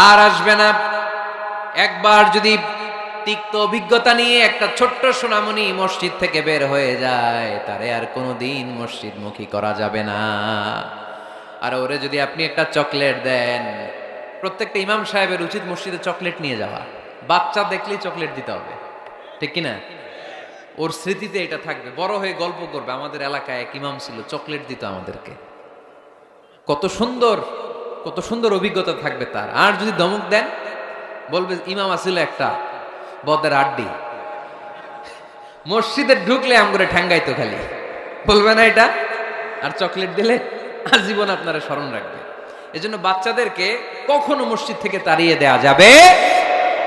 আর আসবে না। একবার যদি তিক্ত অভিজ্ঞতা নিয়ে একটা ছোট্ট সোনামণি মসজিদ থেকে বের হয়ে যায়, তারে আর কোনোদিন মসজিদমুখী করা যাবে না। আর ওরে যদি আপনি একটা চকলেট দেন, প্রত্যেকটা ইমাম সাহেবের উচিত মসজিদে চকলেট নিয়ে যাওয়া। বাচ্চা দেখলেই চকলেট দিতে হবে, ঠিক কিনা? ওর স্মৃতিতে এটা থাকবে, বড় হয়ে গল্প করবে আমাদের এলাকায় এক ইমাম ছিল, চকলেট দিত আমাদেরকে। কত সুন্দর, কত সুন্দর অভিজ্ঞতা থাকবে তার। আর যদি ধমক দেন, বলবে ইমাম আসিল একটা বদের আড্ডি, মসজিদে ঢুকলে আম করে ঠ্যাঙ্গাইতো খালি, বলবে না এটা? আর চকলেট দিলে আজীবন আপনারা স্মরণ রাখবে। এজন্য বাচ্চাদেরকে কখনো মসজিদ থেকে তাড়িয়ে দেয়া যাবে।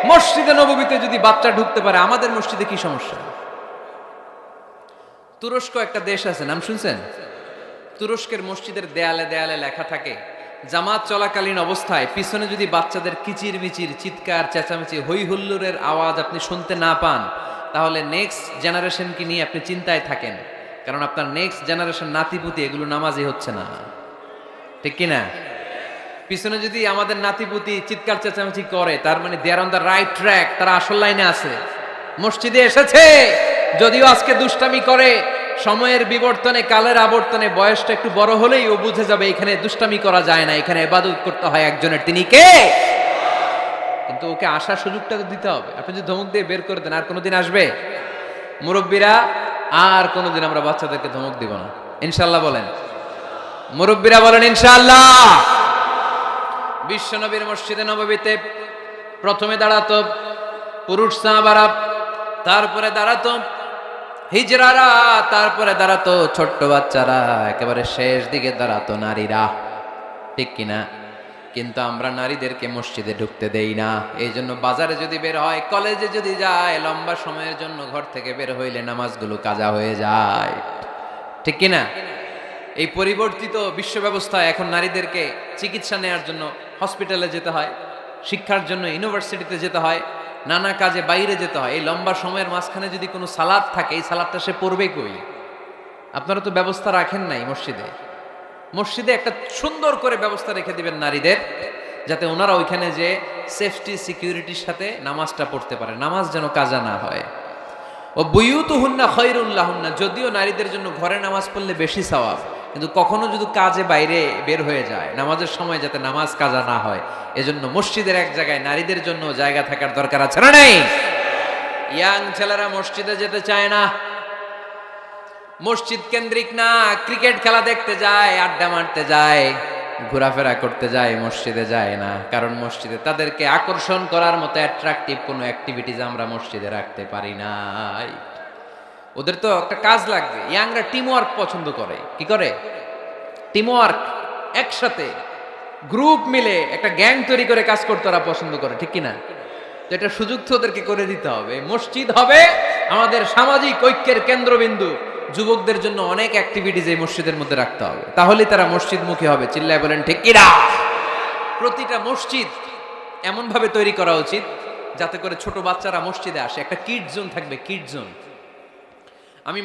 মসজিদে নববীতে যদি বাচ্চা ঢুকতে পারে, আমাদের মসজিদে কি সমস্যা? তুরস্ক একটা দেশ আছে, নাম শুনছেন? তুরস্কের মসজিদের দেয়ালে দেয়ালে লেখা থাকে, জামাত চলাকালীন অবস্থায় পিছনে যদি বাচ্চাদের কিচির মিচির, চিৎকার, চেঁচামেচি, হই হুল্লোড়ের আওয়াজ আপনি শুনতে না পান, তাহলে নেক্সট জেনারেশনকে নিয়ে আপনি চিন্তায় থাকেন, কারণ আপনার নেক্সট জেনারেশন নাতিপুতি এগুলো নামাজই হচ্ছে না, ঠিক কিনা? পিছনে যদি আমাদের নাতিপুতি চিৎকার চেঁচামেচি করে, তার মানে দে আর অন দ্য রাইট ট্র্যাক, তারা আসল লাইনে আছে, মসজিদে এসেছে। যদিও আজকে দুষ্টামি করে, সময়ের বিবর্তনে, কালের আবর্তনে বয়সটা একটু বড় হলেই ও বুঝে যাবে এখানে দুষ্টামি করা যায় না, এখানে ইবাদত করতে হয় একজনের, তিনি কে? কিন্তু ওকে আসার সুযোগটা তো দিতে হবে। আপনি যদি ধমক দিয়ে বের করে দেন, আর কোনোদিন আসবে? মুরব্বীরা, আর কোনোদিন আমরা বাচ্চাদেরকে ধমক দিব না, ইনশাআল্লাহ বলেন। মুরব্বীরা বলেন ইনশাআল্লাহ। বিশ্বনবীর মসজিদে নববীতে প্রথমে দাঁড়াতো পুরুষ সাহাবারা, তারপরে দাঁড়াতো হিজড়ারা, তারপরে দাঁড়াতো ছোট্ট বাচ্চারা, একেবারে শেষ দিকে দাঁড়াতো নারীরা, ঠিক কিনা? কিন্তু আমরা নারীদেরকে মসজিদে ঢুকতে দেই না। এই জন্য বাজারে যদি বের হয়, কলেজে যদি যায়, লম্বা সময়ের জন্য ঘর থেকে বের হইলে নামাজগুলো কাজা হয়ে যায়, ঠিক কিনা? এই পরিবর্তিত বিশ্ব ব্যবস্থায় এখন নারীদেরকে চিকিৎসা নেওয়ার জন্য হসপিটালে যেতে হয়, শিক্ষার জন্য ইউনিভার্সিটিতে যেতে হয়, নানা কাজে বাইরে যেতে হয়। এই লম্বা সময়ের মাঝখানে যদি কোনো সালাদ থাকে, এই সালাদটা সে পড়বে কই? আপনারা তো ব্যবস্থা রাখেন নাই মসজিদে। মসজিদে একটা সুন্দর করে ব্যবস্থা রেখে দিবেন নারীদের, যাতে ওনারা ওইখানে যে সেফটি সিকিউরিটির সাথে নামাজটা পড়তে পারে, নামাজ যেন কাজা না হয়। ও বুয়ুতুহুন্না খায়রুল লাহুন্না, যদিও নারীদের জন্য ঘরে নামাজ পড়লে বেশি সওয়াব, কিন্তু কখনো যদি কাজে বাইরে বের হয়ে যায়, নামাজের সময় যাতে নামাজ কাজা না হয়, এজন্য মসজিদের এক জায়গায় নারীদের জন্য জায়গা থাকার দরকার আছে না নাই? ইয়াং ছেলেরা মসজিদে যেতে চায় না, মসজিদ কেন্দ্রিক না, ক্রিকেট খেলা দেখতে যায়, আড্ডা মারতে যায়, ঘোরাফেরা করতে যায়, মসজিদে যায় না। কারণ মসজিদে তাদেরকে আকর্ষণ করার মতো অ্যাট্রাকটিভ কোনো অ্যাক্টিভিটিজ আমরা মসজিদে রাখতে পারি নাই। ওদের তো একটা কাজ লাগবে। ইয়াংরা টিম ওয়ার্ক পছন্দ করে। কি করে? টিম ওয়ার্ক, একসাথে গ্রুপ মিলে একটা গ্যাং তৈরি করে কাজ করতে ওরা পছন্দ করে, ঠিক কিনা? তো এটা সুযোগ তো ওদেরকে করে দিতে হবে। মসজিদ হবে আমাদের সামাজিক ঐক্যের কেন্দ্রবিন্দু। যুবকদের জন্য অনেক অ্যাক্টিভিটিজ এই মসজিদের মধ্যে রাখতে হবে, তাহলে তারা মসজিদমুখী হবে। চিল্লায় বলেন ঠিক কিনা? প্রতিটা মসজিদ এমন ভাবে তৈরি করা উচিত যাতে করে ছোট বাচ্চারা মসজিদে আসে। একটা কিড জোন থাকবে, কিড জোন। আমি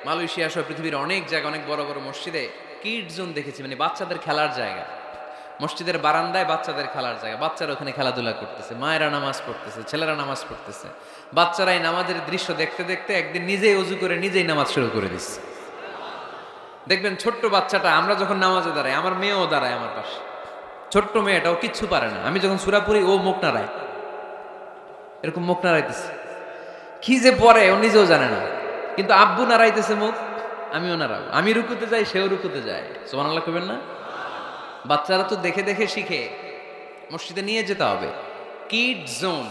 মালয়েশিয়া সহ পৃথিবীর অনেক জায়গায়, অনেক বড় বড় মসজিদে কিড জোন দেখেছি, মানে বাচ্চাদের খেলার জায়গা। মসজিদের বারান্দায় বাচ্চাদের খেলার জায়গা, বাচ্চারা ওখানে খেলাধুলা করতেছে, মায়েরা নামাজ পড়তেছে, ছেলেরা নামাজ পড়তেছে। বাচ্চারা এই নামাজের দৃশ্য দেখতে দেখতে একদিন নিজেই ওযু করে নিজেই নামাজ শুরু করে দিচ্ছে। দেখবেন ছোট্ট বাচ্চাটা, আমরা যখন নামাজে দাঁড়াই, আমার মেয়েও দাঁড়ায় আমার পাশে, ছোট্ট মেয়েটাও কিচ্ছু পারে না, আমি যখন সূরা পড়ি ও মুখ নাড়ায়, এরকম মুখ নাড়াইতেছে, কি যে পড়ে ও নিজেও জানে না, কিন্তু আব্বু নাড়াইতেছে মুখ, আমিও নাড়াবো। আমি রুকুতে যাই, সেও রুকুতে যায়। সুবহানাল্লাহ কইবেন না? বাচ্চারা তো দেখে দেখে শিখে। মসজিদে নিয়ে যেতে হবে। কিড জোন,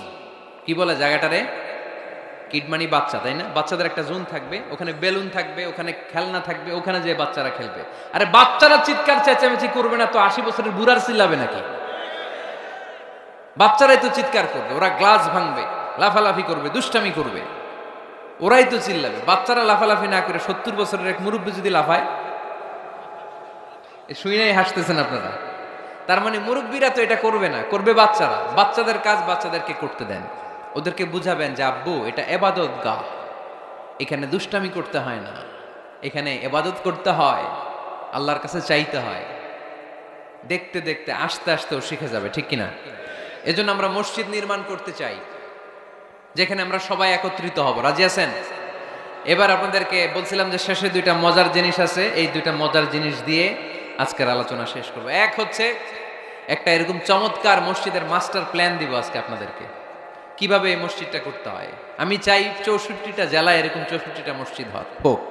কি বলে জায়গাটারে? কিড মানি বাচ্চা, তাই না? বাচ্চাদের একটা জোন থাকবে, ওখানে বেলুন থাকবে, ওখানে খেলনা থাকবে, ওখানে যে বাচ্চারা খেলবে। আরে বাচ্চারা চিৎকার চেঁচামেচি করবে না তো 80 বছরের বুড়ার চিল্লাবে নাকি? বাচ্চারাই তো চিৎকার করবে, ওরা গ্লাস ভাঙবে, লাফালাফি করবে, দুষ্টামি করবে, ওরাই তো চিল্লাবে। বাচ্চারা লাফালাফি না করে 70 বছরের এক মুরব্বী যদি লাফায়, শুনেই হাসতেছেন আপনারা। তার মানে মুরব্বীরা তো এটা করবে না, করবে বাচ্চারা। বাচ্চাদের কাজ বাচ্চাদেরকে করতে দেন, ওদেরকে বুঝাবেন যে আব্বু এটা ইবাদত গাহ, এখানে দুষ্টামি করতে হয় না, এখানে ইবাদত করতে হয়, আল্লাহর কাছে চাইতে হয়। দেখতে দেখতে আস্তে আস্তে ও শিখে যাবে, ঠিক কিনা? এজন্য আমরা মসজিদ নির্মাণ করতে চাই যেখানে আমরা সবাই একত্রিত হব। রাজি আছেন? এবার আপনাদেরকে বলছিলাম যে শেষে দুইটা মজার জিনিস আছে, এই দুইটা মজার জিনিস দিয়ে আজকের আলোচনা শেষ করব। এক হচ্ছে একটা এরকম চমৎকার মসজিদের মাস্টার প্ল্যান দিব আজকে আপনাদেরকে, কিভাবে এই মসজিদটা করতে হয়। আমি চাই 64টা জেলায় এরকম 64টা মসজিদ হোক।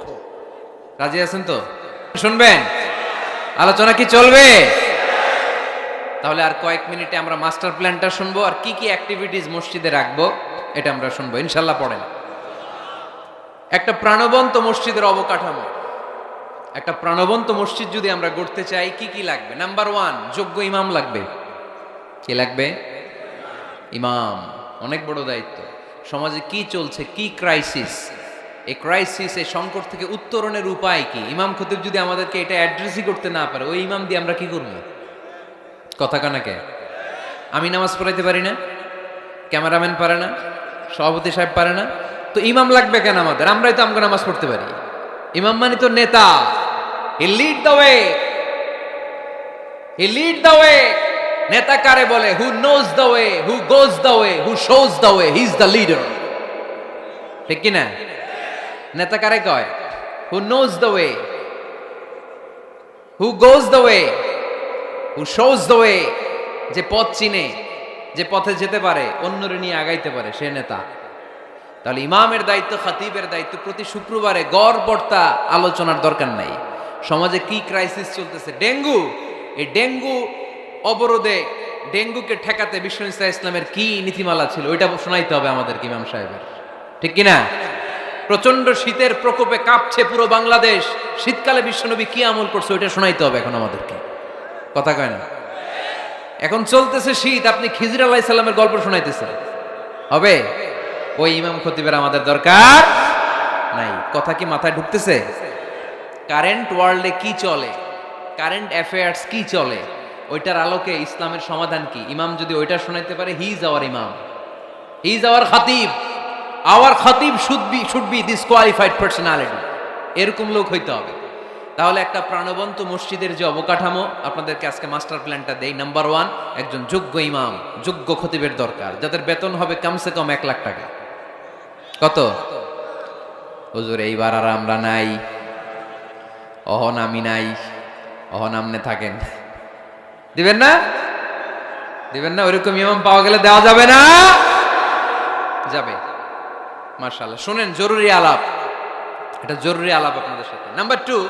রাজি আছেন তো? শুনবেন? আলোচনা কি চলবে? তাহলে আর কয়েক মিনিটে আমরা মাস্টার প্ল্যানটা শুনবো, আর কি কি অ্যাক্টিভিটিস মসজিদে রাখবো এটা আমরা শুনবো ইনশাল্লাহ। পড়েন। একটা প্রাণবন্ত মসজিদের অবকাঠামো, একটা প্রাণবন্ত মসজিদ যদি আমরা গড়তে চাই কি কি লাগবে? নাম্বার 1, যোগ্য ইমাম লাগবে। কি লাগবে? ইমাম। অনেক বড় দায়িত্ব। সমাজে কি চলছে, কি ক্রাইসিস, এই ক্রাইসিস, এই সংকট থেকে উত্তরণের উপায় কি? ইমাম খতিব যদি আমাদেরকে এটা অ্যাড্রেসই করতে না পারে, ওই ইমাম দিয়ে আমরা কি করবো? কথা কানাকে। আমি নামাজ পড়াইতে পারি না, ক্যামেরাম্যান পারে না, সভাপতি সাহেব পারে না, তো ইমাম লাগবে কেন আমাদের? আমরাই তো আমাকে নামাজ পড়তে পারি। ইমাম মানে তো নেতা। He lead the way, he lead the way. নেতা কারে বলে? Who knows the way, who goes the way, who shows the way, he is the leader. ঠিক কি না? নেতা কারে কয়? Who knows the way, who goes the way, who shows the way. যে পথ চিনে, যে পথে যেতে পারে, অন্যরে নিয়ে আগাইতে পারে, সে নেতা। তাহলে ইমামের দায়িত্ব, খতিবের দায়িত্ব প্রতি শুক্রবারে গড় পড়তা আলোচনার দরকার নাই। সমাজে কি ক্রাইসিস চলতেছে? ডেঙ্গু। এই ডেঙ্গু অবরোধে, ডেঙ্গুকে ঠেকাতে বিশ্ব ইসলামের কি নীতিমালা ছিল, ওইটা শোনাইতে হবে আমাদেরকে ইমাম সাহেবের। ঠিক কিনা? প্রচন্ড শীতের প্রকোপে কাঁপছে পুরো বাংলাদেশ, শীতকালে বিশ্বনবী কি আমল করছে ওইটা শোনাইতে হবে এখন আমাদেরকে। কথা কয় না? এখন চলতেছে শীত, আপনি খিজির আলাইহিস সালামের গল্প শোনাইতেছেন, হবে? ওই ইমাম খতিবের আমাদের দরকার নাই। কথা কি মাথায় ঢুকতেছে? কারেন্ট ওয়ার্ল্ডে কি চলে, কারেন্ট অ্যাফেয়ার্স কি চলে, ওইটার আলোকে ইসলামের সমাধান কি, ইমাম যদি ওইটা শোনাইতে পারে, হি ইজ আওয়ার ইমাম, হি ইজ আওয়ার খাতিব। আওয়ার খাতিব should be this qualified personality. এরকম লোক হইতে হবে। তাহলে একটা প্রাণবন্ত মসজিদের যে অবকাঠামো, আপনাদেরকে আজকে মাস্টার প্ল্যানটা দেই। নাম্বার 1, একজন যোগ্য ইমাম, যোগ্য খতিবের দরকার, যাদের বেতন হবে কমসে কম 1 লাখ টাকা। কত? হুজুর এইবার আর আমরা নাই, অহন আমি নাই, অহন আমনে থাকেন। দিবেন না? দিবেন না? ওইরকম ইমাম পাওয়া গেলে দেওয়া যাবে না? যাবে। মাশাআল্লাহ। শুনেন, জরুরি আলাপ, এটা জরুরি আলাপ আপনাদের সাথে। নাম্বার 2,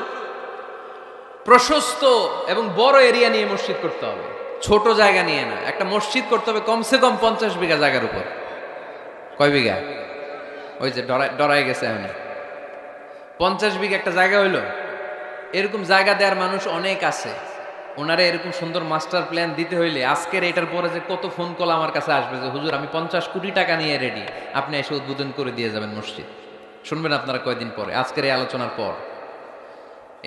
প্রশস্ত এবং বড় এরিয়া নিয়ে মসজিদ করতে হবে, ছোট জায়গা নিয়ে না। একটা মসজিদ করতে হবে কমসে কম 50 বিঘা জায়গার উপর। কয় বিঘা? ওই যে ডরাই গেছে এখন। 50 বিঘা একটা জায়গা হইলো। এরকম জায়গা দেওয়ার মানুষ অনেক আছে। ওনারা এরকম সুন্দর মাস্টার প্ল্যান দিতে হইলে আজকের এটার পরে যে কত ফোন কল আমার কাছে আসবে যে হুজুর আমি 50 কোটি টাকা নিয়ে রেডি, আপনি এসে উদ্বোধন করে দিয়ে যাবেন মসজিদ। শুনবেন আপনারা কয়দিন পরে, আজকের এই আলোচনার পর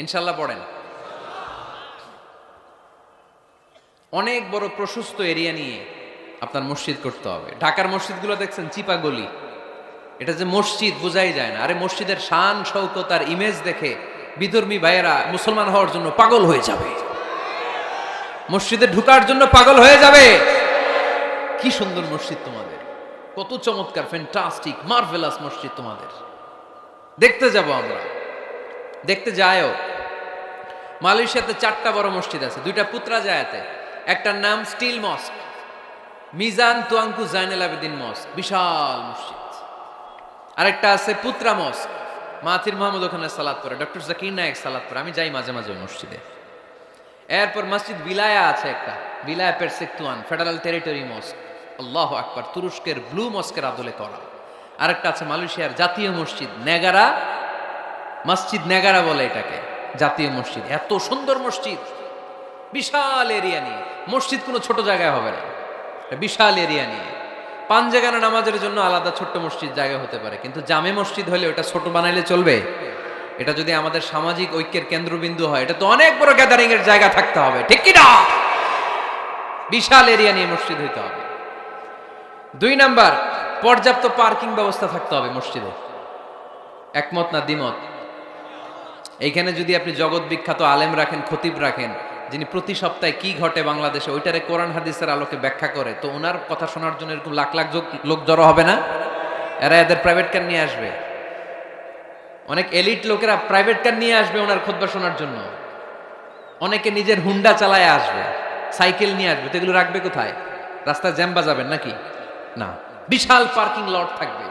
ইনশাল্লাহ। পড়েন। অনেক বড় প্রশস্ত এরিয়া নিয়ে আপনার মসজিদ করতে হবে। ঢাকার মসজিদগুলো দেখছেন চিপা গলি, এটা যে মসজিদ বোঝাই যায় না। আরে মসজিদের শান শৌকত আর ইমেজ দেখে বিধর্মী ভাইয়েরা মুসলমান হওয়ার জন্য পাগল হয়ে যাবে, মসজিদে ঢুকার জন্য পাগল হয়ে যাবে। কি সুন্দর মসজিদ তোমাদের, কত চমৎকার, ফ্যান্টাস্টিক, মার্ভেলাস মসজিদ তোমাদের। দেখতে যাব আমরা, দেখতে যায়ও। মালয়েশিয়াতে 4টা বড় মসজিদ আছে, 2টা পুত্রাজায়াতে। একটার নাম স্টিল মস্ক, মিজান তুয়াঙ্কু জাইনুল আবেদিন মস্ক, বিশাল মসজিদ। আরেকটা আছে পুত্রা মস্ক, মাহাথির মোহাম্মদ ওখানে সালাত পড়ে, ডক্টর জাকির নায়েক সালাত পড়ে, আমি যাই মাঝে মাঝে ওই মসজিদে। এরপর মসজিদ বিলায়া আছে একটা, বিলায়া পেরসেকতুয়ান ফেডারেল টেরিটরি মস্ক, আল্লাহু আকবার, তুরস্কের ব্লু মস্কের আদলে করা। আরেকটা আছে মালয়েশিয়ার জাতীয় মসজিদ নেগারা, মসজিদ নেগারা বলে এটাকে, জাতীয় মসজিদ। এত সুন্দর মসজিদ, বিশাল এরিয়া নিয়ে। মসজিদ কোনো ছোট জায়গায় হবে না, বিশাল এরিয়া নিয়ে। 5 জায়গার নামাজের জন্য আলাদা ছোট্ট মসজিদ জায়গা হতে পারে, কিন্তু জামে মসজিদ হলে ওটা ছোট বানাইলে চলবে? এটা যদি আমাদের সামাজিক ঐক্যের কেন্দ্রবিন্দু হয়, এটা তো অনেক বড় গ্যাদারিং এর জায়গা থাকতে হবে, ঠিক কি না? বিশাল এরিয়া নিয়ে মসজিদ হইতে হবে। 2 নাম্বার, পর্যাপ্ত পার্কিং ব্যবস্থা থাকতে হবে মসজিদে। একমত না দ্বিমত? এইখানে যদি আপনি জগৎ বিখ্যাত আলেম রাখেন, খতিব রাখেন, যিনি প্রতি সপ্তাহে কি ঘটে বাংলাদেশে ওইটারে কোরআন হাদিসের আলোকে ব্যাখ্যা করে, তো ওনার কথা শোনার জন্য এরকম লাখ লাখ লোক জড়ো হবে না? এরা এদের প্রাইভেট কার নিয়ে আসবে, অনেক এলিট লোকেরা প্রাইভেট কার নিয়ে আসবে ওনার খুতবা শোনার জন্য। অনেকে নিজের হুন্ডা চালায় আসবে, সাইকেল নিয়ে আসবে, তো এগুলো রাখবে কোথায়? রাস্তায় জ্যাম বাজাবেন নাকি? না, বিশাল পার্কিং লট থাকবে।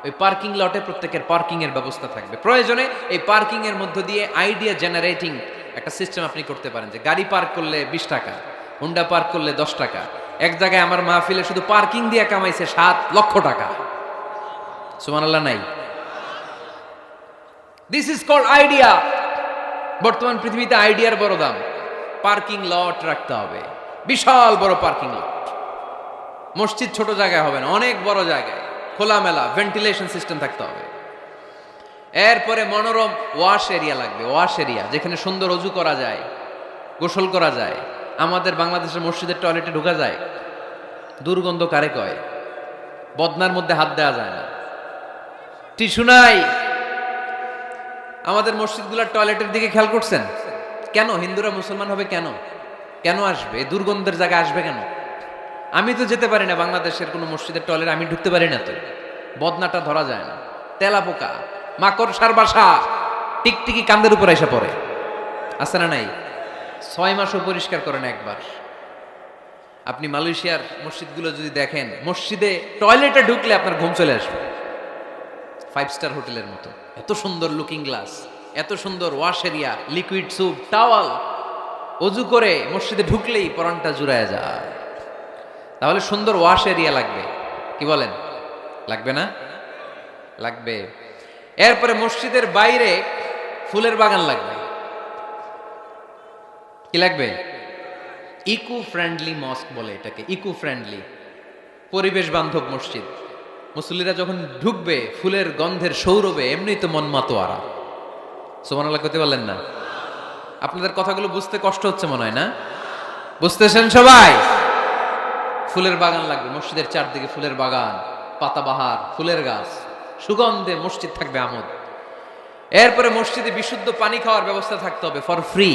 ওই পার্কিং লটে প্রত্যেকের পার্কিং এর ব্যবস্থা থাকবে। প্রয়োজনে এই পার্কিং এর মধ্য দিয়ে আইডিয়া জেনারেটিং একটা সিস্টেম আপনি করতে পারেন, যে গাড়ি পার্ক করলে 20 টাকা, হুন্ডা পার্ক করলে 10 টাকা। এক জায়গায় আমার মাহফিলে শুধু পার্কিং দিয়ে কামাইছে 7 লক্ষ টাকা। সুবহানাল্লাহ নাই? This is called idea. বর্তমান পৃথিবীতে আইডিয়ার বড় দাম। পার্কিং লট রাখতে হবে, বিশাল বড় পার্কিং লট। মসজিদ ছোট জায়গায় হবে না, অনেক বড় জায়গায় খোলামেলা ভেন্টিলেশন সিস্টেম থাকতে হবে। এরপরে মনোরম ওয়াশ এরিয়া লাগবে, ওয়াশ এরিয়া যেখানে সুন্দর অজু করা যায়, গোসল করা যায়। আমাদের বাংলাদেশের মসজিদের টয়লেটে ঢোকা যায়, দুর্গন্ধ কারে কয়? বদনার মধ্যে হাত দেওয়া যায় না, টিস্যু নাই। আমাদের মসজিদগুলোর টয়লেটের দিকে খেয়াল করছেন? কেন হিন্দুরা মুসলমান হবে? কেন কেন আসবে? এই দুর্গন্ধের জায়গায় আসবে কেন? আমি তো যেতে পারি না বাংলাদেশের কোনো মসজিদের টয়লেট, আমি ঢুকতে পারি না। তো বদনাটা ধরা যায় না, তেলা পোকা, মাকড়সার বাসা, টিকটিকি কান্দের উপর এসে পড়ে। আছে না নাই? 6 মাসও পরিষ্কার করেন একবার। আপনি মালয়েশিয়ার মসজিদগুলো যদি দেখেন, মসজিদে টয়লেটে ঢুকলে আপনার ঘুম চলে আসবে, 5 স্টার হোটেলের মতো। এত সুন্দর লুকিং গ্লাস, এত সুন্দর wash area, liquid soup, towel. অজু করে মসজিদে ঢুকলেই পরানটা জুড়ায় যায়। তাহলে সুন্দর ওয়াশ এরিয়া লাগবে, কি বলেন? লাগবে না? লাগবে। এরপরে মসজিদের বাইরে ফুলের বাগান লাগবে। কি লাগবে? ইকো ফ্রেন্ডলি মস্ক বলে এটাকে, ইকো ফ্রেন্ডলি, পরিবেশ বান্ধব মসজিদ। মুসল্লিরা যখন ঢুকবে ফুলের গন্ধের সৌরভে এমনি তো মন মাতোয়ারা। সুবহানাল্লাহ করতে বললেন না? আপনাদের কথাগুলো বুঝতে কষ্ট হচ্ছে মনে হয় না? বুঝতেছেন সবাই? ফুলের বাগান লাগবে মসজিদের চারদিকে, ফুলের বাগান, পাতাবাহার, ফুলের গাছ, সুগন্ধে মসজিদ থাকবে আমোদ। এরপরে মসজিদে বিশুদ্ধ পানি খাওয়ার ব্যবস্থা থাকতে হবে, ফর ফ্রি।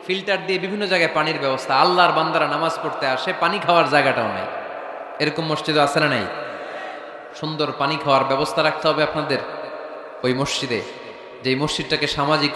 ফিল্টার দিয়ে বিভিন্ন জায়গায় পানির ব্যবস্থা। আল্লাহর বান্দারা নামাজ পড়তে আসে, পানি খাওয়ার জায়গাটাও নাই। এরকম মসজিদও আছে না নাই? সুন্দর পানি খাওয়ার ব্যবস্থা রাখতে হবে আপনাদের ওই মসজিদে, যে মসজিদটাকে সামাজিক